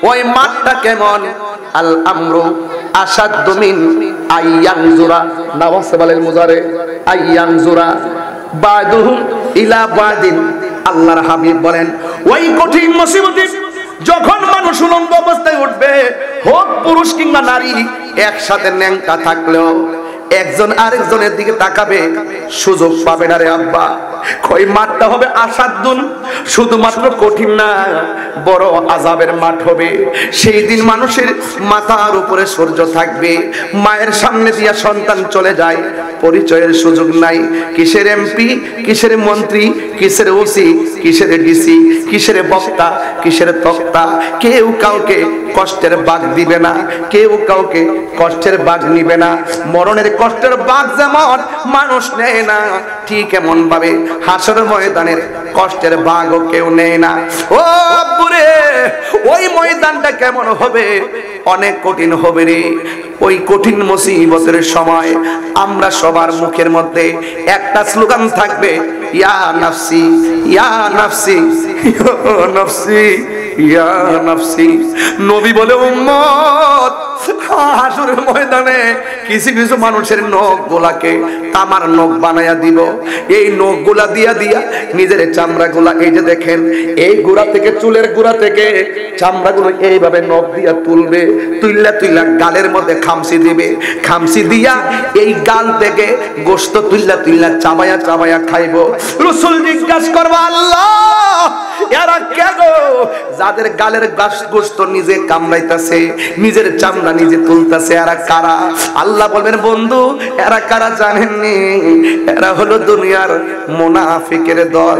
ওই মাঠটা কেমন? আল আমরু আশাদ্দু মিন আইয়ানজুরা, নাওয়াসবালের মুজারে আইয়ানজুরা বাদুহুম ইলা বাদিন। আল্লাহর হাবিব বলেন ওই কঠিন মুসিবতে যখন মানুষ উলঙ্গ অবস্থায় উঠবে, হোক পুরুষ কিংবা নারী, একসাথে ন্যাংটা থাকলেও একজন আরেকজনের দিকে তাকাবে, সুযোগ পাবে না রে আব্বা। ওই মাঠটা হবে আসাদুন, শুধুমাত্র কঠিন না, বড় আযাবের মাঠ হবে। সেই দিন মানুষের মাথার উপরে সূর্য থাকবে, মায়ের সামনে দিয়া সন্তান চলে যায়, পরিচয়ের সুযোগ নাই। কিসের এমপি, কিসের মন্ত্রী, কিসের ওসি, কিসের ডিসি, কিসের বক্তা, কিসের তক্তা, কেউ কাউকে কষ্টের ভাগ দিবে না, কেউ কাউকে কষ্টের ভাগ নিবে না। মরণের কষ্টের ভাগ যেমন মানুষ নেয় না, ঠিক এমন ভাবে হাসরের ময়দানের কষ্টের ভাগও কেউ নেয় না। ও আব্বুরে, ওই ময়দানটা কেমন হবে? অনেক কঠিন হবে রে। ওই কঠিন মুসিবতের সময় আমরা সবার মুখের মধ্যে একটা স্লোগান থাকবে, ইয়া নাফসি ইয়া নাফসি ইয়া নাফসি ইয়া নাফসি। নবী বলে উম্মত, হাসরের ময়দানে কিছু কিছু মানুষের নখ গোলাকে তামার নখ বানায়া দিব। এই নখ গোলা দিয়া দিয়া নিজের চামড়া গোলা, এই যে দেখেন এই গোড়া থেকে, চুলের গোড়া থেকে চামড়া গুলো এইভাবে নখ দিয়া তুলবে, তুইলা তুইলা গালের মধ্যে খামসি দিবে, খামসি দিয়া এই গাল থেকে গোশত তুইলা তুইলা চাবায়া চাবায়া খাইব। রাসূল জিজ্ঞাসা করবে, আল্লাহ এরা কে গো? যাদের গালের গোশত নিজে কামড়াইতেছে, নিজের চামড়া নিজে তুলতেছে এরা কারা? আল্লাহ বলবেন বন্ধু এরা কারা জানেননি? এরা হলো দুনিয়ার মুনাফিকের দল।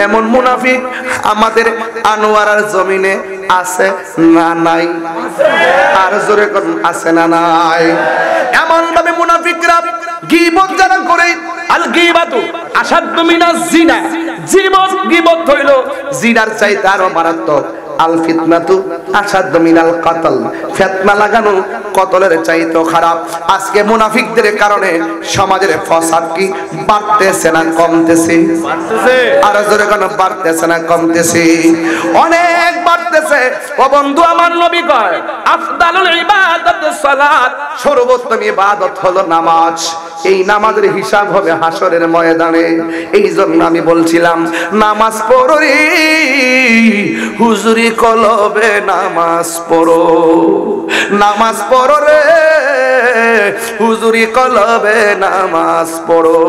এমন মুনাফিক আমাদের আনোয়ারার জমিনে আছে না নাই? আর জোরে কোন আছে না নাই? এমন ভাবে মুনাফিকরা গীবত যারা করে, আল গীবাতু আশাদ্দু মিনাজ জিনা, জীবন গীবত হইল জিনার চাইতে আরো মারাত্মক। আল ফিতনাতু আশাদ্দু মিনাল কতল, ফিতনা লাগানো কতলের চাইতেও খারাপ। আজকে মুনাফিকদের কারণে সমাজের ফাসাদ কি বাড়তেছে না কমতেছে? বাড়তেছে। আর জোরে কোন বাড়তেছে না কমতেছে? অনেক বাড়তেছে। ও বন্ধু আমার নবী কয় আফদালুল ইবাদাতুস সালাত, সর্বোত্তম ইবাদত হলো নামাজ। এই নামাজের হিসাব হবে হাসরের ময়দানে। এই জন্য আমি বলছিলাম নামাজ পড়ো রে হুজুরি কলবে, নামাজ পড়ো, নামাজ পড়ো রে হুজুরি কলবে, নামাজ পড়ো।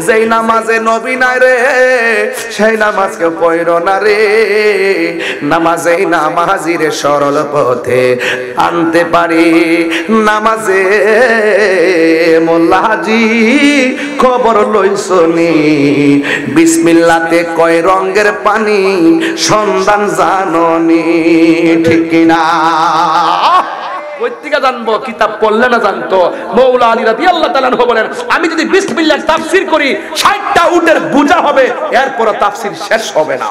যেই নামাজে নবী নাই রে সেই নামাজকে পড়ো না রে। নামাজে নামাজিরে সরল পথে আনতে পারি। নামাজে মোল্লাজি খবর লইছনি, বিসমিল্লাতে কয় রঙের পানি সন্ধান জাননি, ঠিক কিনা? কইতিকা জানবো, কিতাব পড়লে না জানতো। মৌলা আলী রাদিয়াল্লাহু তাআলা আনহু বলেন আমি যদি বিসমিল্লাহ তাফসীর করি 60টা উটের বোঝা হবে, এরপর তাফসীর শেষ হবে না।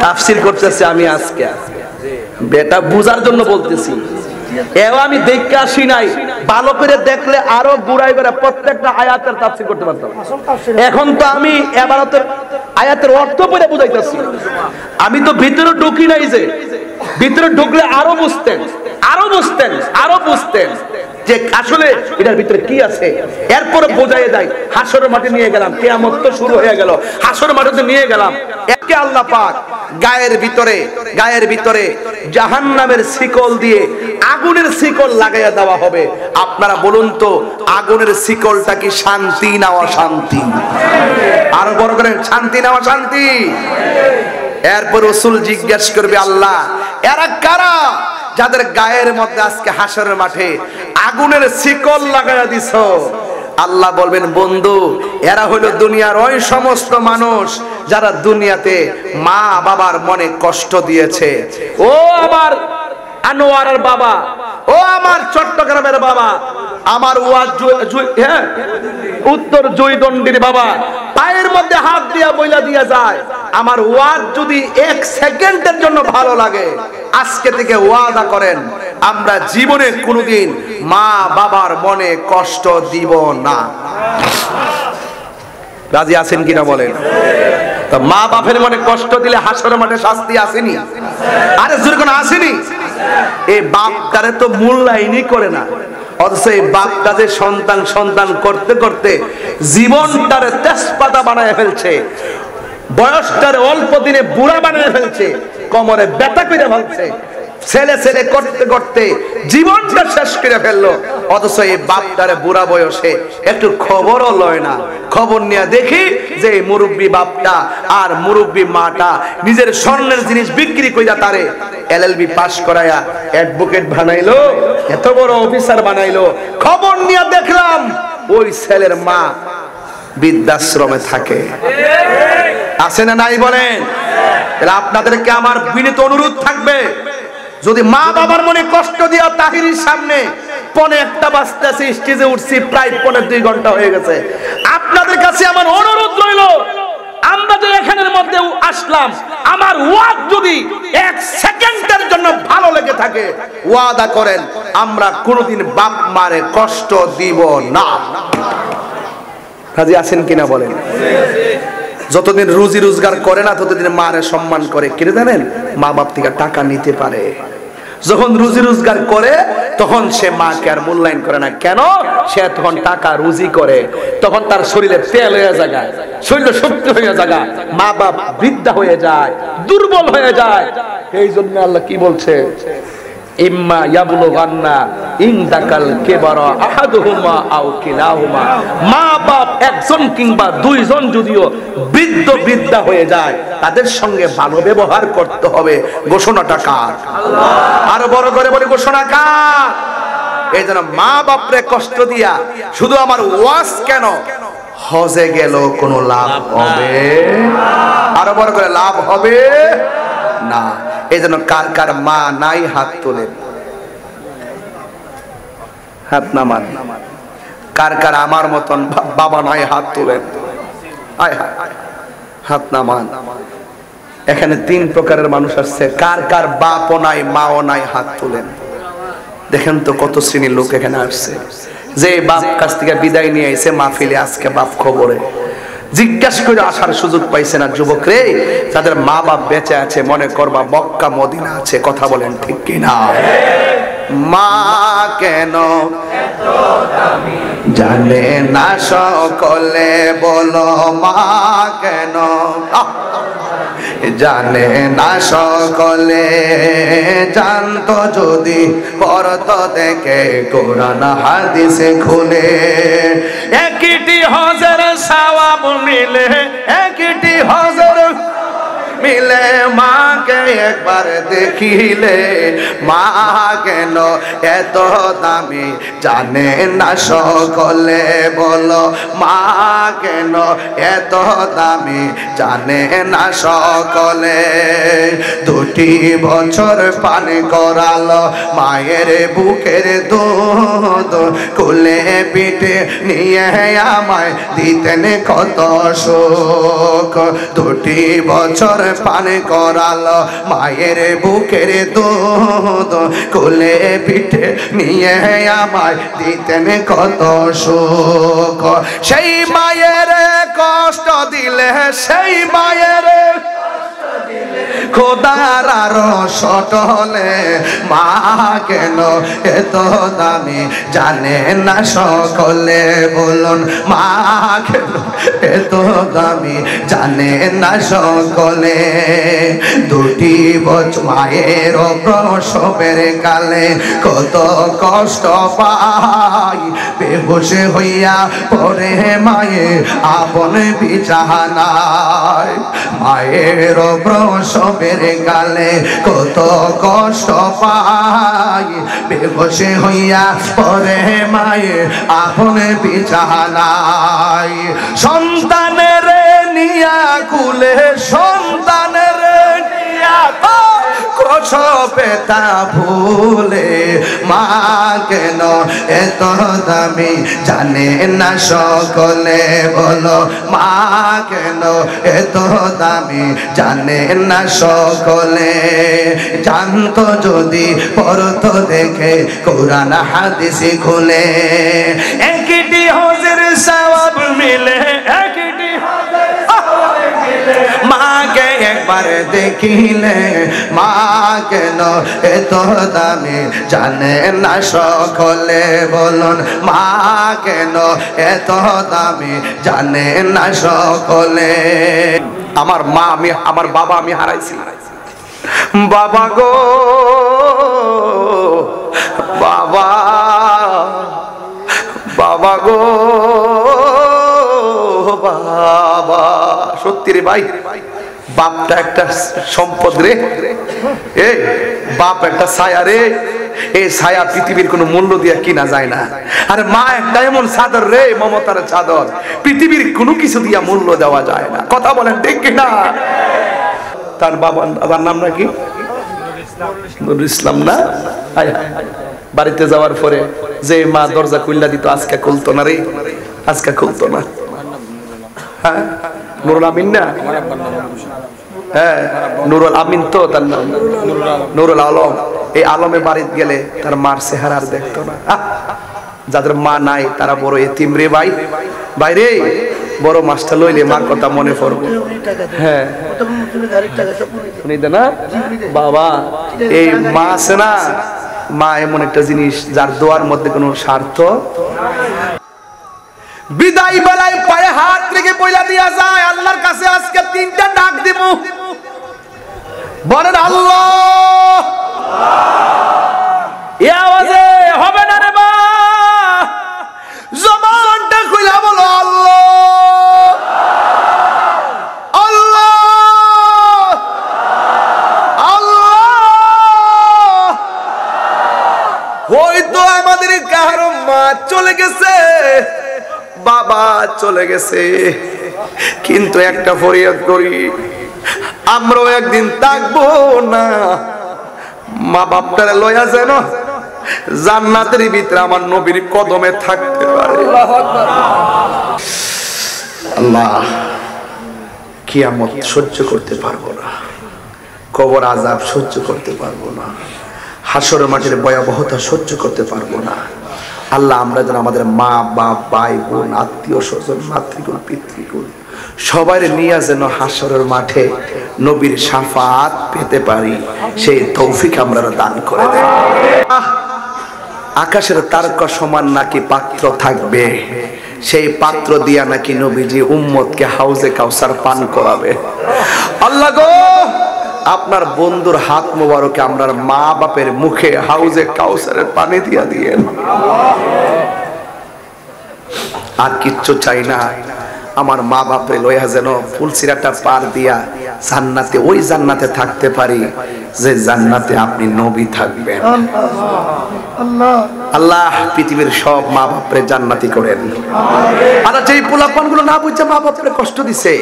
তাফসীর করতেছি আমি আজকে, বেটা বুঝার জন্য বলতেছি। এও আমি দেখে আসি নাই, ভালো করে দেখলে আরো বুড়াই বেড়া প্রত্যেকটা আয়াতের তাফসীর করতে পারতাম। এখন তো আমি এবারতের আয়াতের অর্থ পড়ে বুঝাইতেছি। আমি তো ভিতরে ঢুকি নাই, যে ভিতরে ঢুকলে আরো বুঝতেন, আরো বুঝতেন, আরো বুঝতেন যে আসলে এটার ভিতরে কি আছে। এরপরে বোঝাই দেয়। হাসরের মাঠে নিয়ে গেলাম, কিয়ামত তো শুরু হয়ে গেল, হাসরের মাঠে নিয়ে গেলাম। একে আল্লাহ পাক গায়ের ভিতরে জাহান্নামের শিকল দিয়ে আগুনের শিকল লাগাইয়া দেওয়া হবে। আপনারা বলুন তো আগুনের শিকলটা কি শান্তি না অশান্তি? আরো বড় করে শান্তি না অশান্তি? এরপর রাসূল জিজ্ঞেস করবে আল্লাহ এরা কারা যাদের গায়ের মধ্যে আজকে হাসরের মাঠে আগুনের শিকল লাগাইয়া দিছো? আল্লাহ বলবেন বন্ধু এরা হলো দুনিয়ার ওই সমস্ত মানুষ যারা দুনিয়াতে মা বাবার মনে কষ্ট দিয়েছে। ও আমার আনোয়ারের বাবা, ও আমার চট্টগ্রামের বাবা, আমার উত্তর জয়দন্ডির বাবা, পায়ের মধ্যে হাত দিয়া বইলা দিয়া যায় আমার ওয়াজ যদি 1 সেকেন্ডের জন্য ভালো লাগে আজকে থেকে ওয়াদা করেন আমরা জীবনে কোনোদিন মা বাবার মনে কষ্ট দিব না। রাজি আছেন কিনা বলেন? তো মা বাপের মনে কষ্ট দিলে হাসরের মাঠে শাস্তি আসেনি? আরে জোরে কোন আসেনি? এই বাপটারে তো মূল্যায়নই করে না, অথচ এই বাপটা যে সন্তান সন্তান করতে করতে জীবনটারে তেজপাতা বানায় ফেলছে, বয়সটারে অল্প দিনে বুড়া বানিয়ে ফেলছে, কোমরে ব্যথা করে ফেলছে, ছেলে ছেলে করতে করতে জীবনটা শেষ করে ফেললো। অথচ এই বাপটারে বুড়া বয়সে একটু খবরও লয় না। খবর নিয়ে দেখি যে মুরব্বী বাপটা আর মুরব্বী মাটা নিজের স্বর্ণের জিনিস বিক্রি কইরা তারে এলএলবি পাস করায়া অ্যাডভোকেট বানাইলো, এত বড় অফিসার বানাইলো। খবর নিয়ে দেখলাম ওই ছেলের মা বৃদ্ধাশ্রমে থাকে। আছে না নাই বলেন? আপনাদেরকে আমার বিনীত অনুরোধ থাকবে, যদি মা বাবার মনে কষ্ট দিয়া তাহিরির সামনে 1:45 বাজতেছে স্টেজে উঠছি, প্রায় 2.5 ঘন্টা হয়ে গেছে, আপনাদের কাছে আমার অনুরোধ রইল আমরা যে এখানের মধ্যে আসলাম আমার ওয়াজ যদি 1 সেকেন্ডের জন্য ভালো লেগে থাকে ওয়াদা করেন আমরা কোনোদিন বাপ মারে কষ্ট দিব না। রাজি আছেন কিনা বলেন? যতদিন রুজি রোজগার করে না ততদিন মারে সম্মান করে। কি জানেন? মা বাপ থেকে টাকা নিতে পারে। যখন রুজি রোজগার করে তখন সে মাকে আর মূল্যায়ন করে না। কেন? সে তখন টাকা রুজি করে, তখন তার শরীরে তেল হয়ে যায়, শরীরে শক্তি হয়ে যায়, মা বাপ বৃদ্ধা হয়ে যায়, দুর্বল হয়ে যায়। এই জন্য আল্লাহ কি বলছে? ইম্মা ইয়াবলুগান্না ইনদাকাল কিবারা আহাদুহুমা আও কিলাহুমা, মা বাপ একজন কিংবা দুইজন যদিও বৃদ্ধা হয়ে যায় তাদের সঙ্গে ভালো ব্যবহার করতে হবে। ঘোষণাটা কার? আরো বড় করে বলি, ঘোষণা কার? এই জন্য মা বাপরে কষ্ট দিয়া শুধু আমার ওয়াজ কেন, হজে গেল কোনো লাভ হবে? আরো বড় করে, লাভ হবে না। এই জন্য কার কার মা নাই হাত তোলেন, হাত নামান। কার কার আমার মতন বাবা নাই হাত তোলেন, আয় হায় হাত নামান। এখানে 3 প্রকারের মানুষ আসছে। কার কার বাপও নাই মাও নাই হাত তোলেন। দেখেন তো কত শ্রেণীর লোক এখানে আসছে। যে বাপ কাছ থেকে বিদায় নিয়ে আইছে মাহফিলে, আজকে বাপ খবরে জিজ্ঞাসা করে আসার সুযোগ পাইছে না। যুবক রে, তাদের মা বাপ বেঁচে আছে মনে করবা মক্কা মদিনা আছে। কথা বলেন ঠিক কিনা? মা কেন জানে না সকলে, বলো মা কেন জানে না সকলে, জানতো যদি পড়তো দেখে কোরআন হাদিসে খুলে। একটি হজের সওয়াব মিলে, একটি হজের মিলে, মাকে একবার দেখিলে। মা কেন এত দামি জানে না সকলে, বলো মা কেন এত দামি জানে না সকলে। 2টি বছর পান করালো মায়ের বুকের দুধ, কোলে পিঠে নিয়ে আমায় দিতেন কত সুখ। 2টি বছর পান করালো মায়ের বুকের দুধ, কোলে পিঠে নিয়ে আমায় দিতেন কত সুখ। সেই মায়ের কষ্ট দিলে, সেই মায়ের খোদার আরো সটলে, মা কেন এত দামি জানে না সকলে, বলুন মা কেন এত দামি জানে না সকলে। 2টি বছর মায়ের প্রসবের কালে কত কষ্ট পাই, বেহুশ হইয়া পড়ে মায়ে আপন বিছানায়। মায়ের প্রসবের কালে কত কষ্ট পাই, বেহুশ হইয়া পড়ে মায়ে আপন বিছানায়। সন্তানের নিয়া কুলে, সন্তানের নিয়া পেতা ভুলে, মা কেন এত দামি জানে না সকলে, বলো মা কেন এত দামি জানে না সকলে। জানতো যদি পড়তো দেখে কোরআন হাদিস খুলে। একটি হজের সওয়াব মিলে, একটি মাকে একবার দেখিলে। মা কেন এত দামি জানে না সকলে, বলুন মা কেন এত দামি জানে না সকলে। আমার মা আমি, আমার বাবা আমি হারাইছি। বাবা গো বাবা, বাবা গো বাবা। সত্যি রে ভাই, বাপটা একটা সম্পদ রে। এই বাপ একটা ছায়া রে, এই ছায়া পৃথিবীর কোনো মূল্য দিয়ে কিনা যায় না। আর মা একটা এমন চাদর রে, মমতার চাদর, পৃথিবীর কোনো কিছু দিয়া মূল্য দেওয়া যায় না। কথা বলেন ঠিক কিনা? তার বাবার নাম নাকি নুরুল ইসলাম না? বাড়িতে যাওয়ার পরে যে মা দরজা খুললা দিত, আজকে খুলতো না রে, আজকে খুলতো না। হ্যাঁ, নুরুল আমিন না? হ্যাঁ, নুরুল আমিন তো তার নাম, নুরুল আলম। এই আলমে বাড়িতে গেলে তার মার চেহারা আর দেখতো না। যাদের মা নাই তারা বড় এতিম রে ভাই। বাইরে বড় মাছটা লইলে মার কথা মনে পড়বে। হ্যাঁ না বাবা, এই মা আছে না, মা এমন একটা জিনিস যার দোয়ার মধ্যে কোনো স্বার্থ। বিদায় বেলায় পায়ে হাত রেখে পয়লা দিয়া যায় আল্লাহর কাছে। আজকে 3টা ডাক দিব, বলেন আল্লাহ হয়তো আমাদের কারো মা চলে গেছে, বাবা চলে গেছে, কিন্তু একটা ফরিয়াদ করি, আমরাও একদিন থাকবো না। মা বাপটারে লয়া যেন জান্নাতের ভিতরে আমার নবীর কদমে থাকতে পারে। আল্লাহ, কিয়ামত সহ্য করতে পারবো না, কবর আযাব সহ্য করতে পারবো না, হাসরের মাঠের ভয়াবহতা সহ্য করতে পারবো না। আল্লাহ, আমরা যেন আমাদের মা বাপ, ভাই বোন, আত্মীয় স্বজন, মাতৃকুল পিতৃকুল সবাই নিয়ে যেন হাসরের মাঠে নবীর শাফাত পেতে পারি, সেই তৌফিক আমরা দান করে দেন। আকাশের তারকা সমান নাকি পাত্র থাকবে, সেই পাত্র দিয়া নাকি নবীজি উম্মতকে হাউজে কাউসার পান করাবে। আল্লাহ গো, আপনার বন্ধুর হাত মোবারকে আমরার মা বাপের মুখে হাউজে কাউসারের পানি দিয়া দিয়েন। আর কিচ্ছু চাই না, আমার মা বাপরে লইয়া যেন ফুলসিরাটা পার দিয়া জান্নাতে, ওই জান্নাতে থাকতে পারি যে জান্নাতে আপনি নবী থাকবেন। আল্লাহ, পৃথিবীর সব মা বাপরে জান্নাতি করেন। আর যেই পোলাপান গুলো না বুঝছে মা বাপরে কষ্ট দিছে,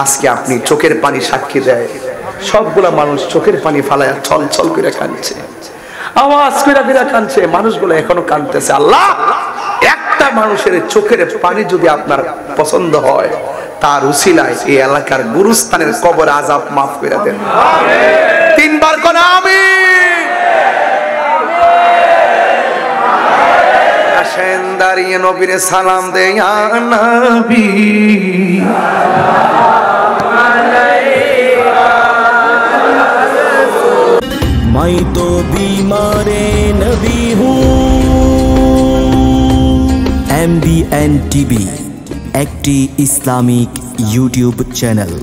আজকে আপনি চোখের পানি সাক্ষী দেয়, সবগুলা মানুষ চোখের পানি ফালায়া ছল ছল করে কাঁদছে, আওয়াজ করে বিরা কাঁদছে, মানুষগুলো এখনো কাঁদতেছে। আল্লাহ, একটা মানুষের চোখের পানি যদি আপনার পছন্দ হয়, তার উসিলায় এই এলাকার গুরুস্থানের কবর আযাব মাফ করে দেন। তিনবার কোন আমিন। আসেন দাঁড়িয়ে নবীরে সালাম দে, ইয়া নবী मैं तो बीमार नबी हूँ। MBN TV একটি ইসলামিক ইউটিউব চ্যানেল।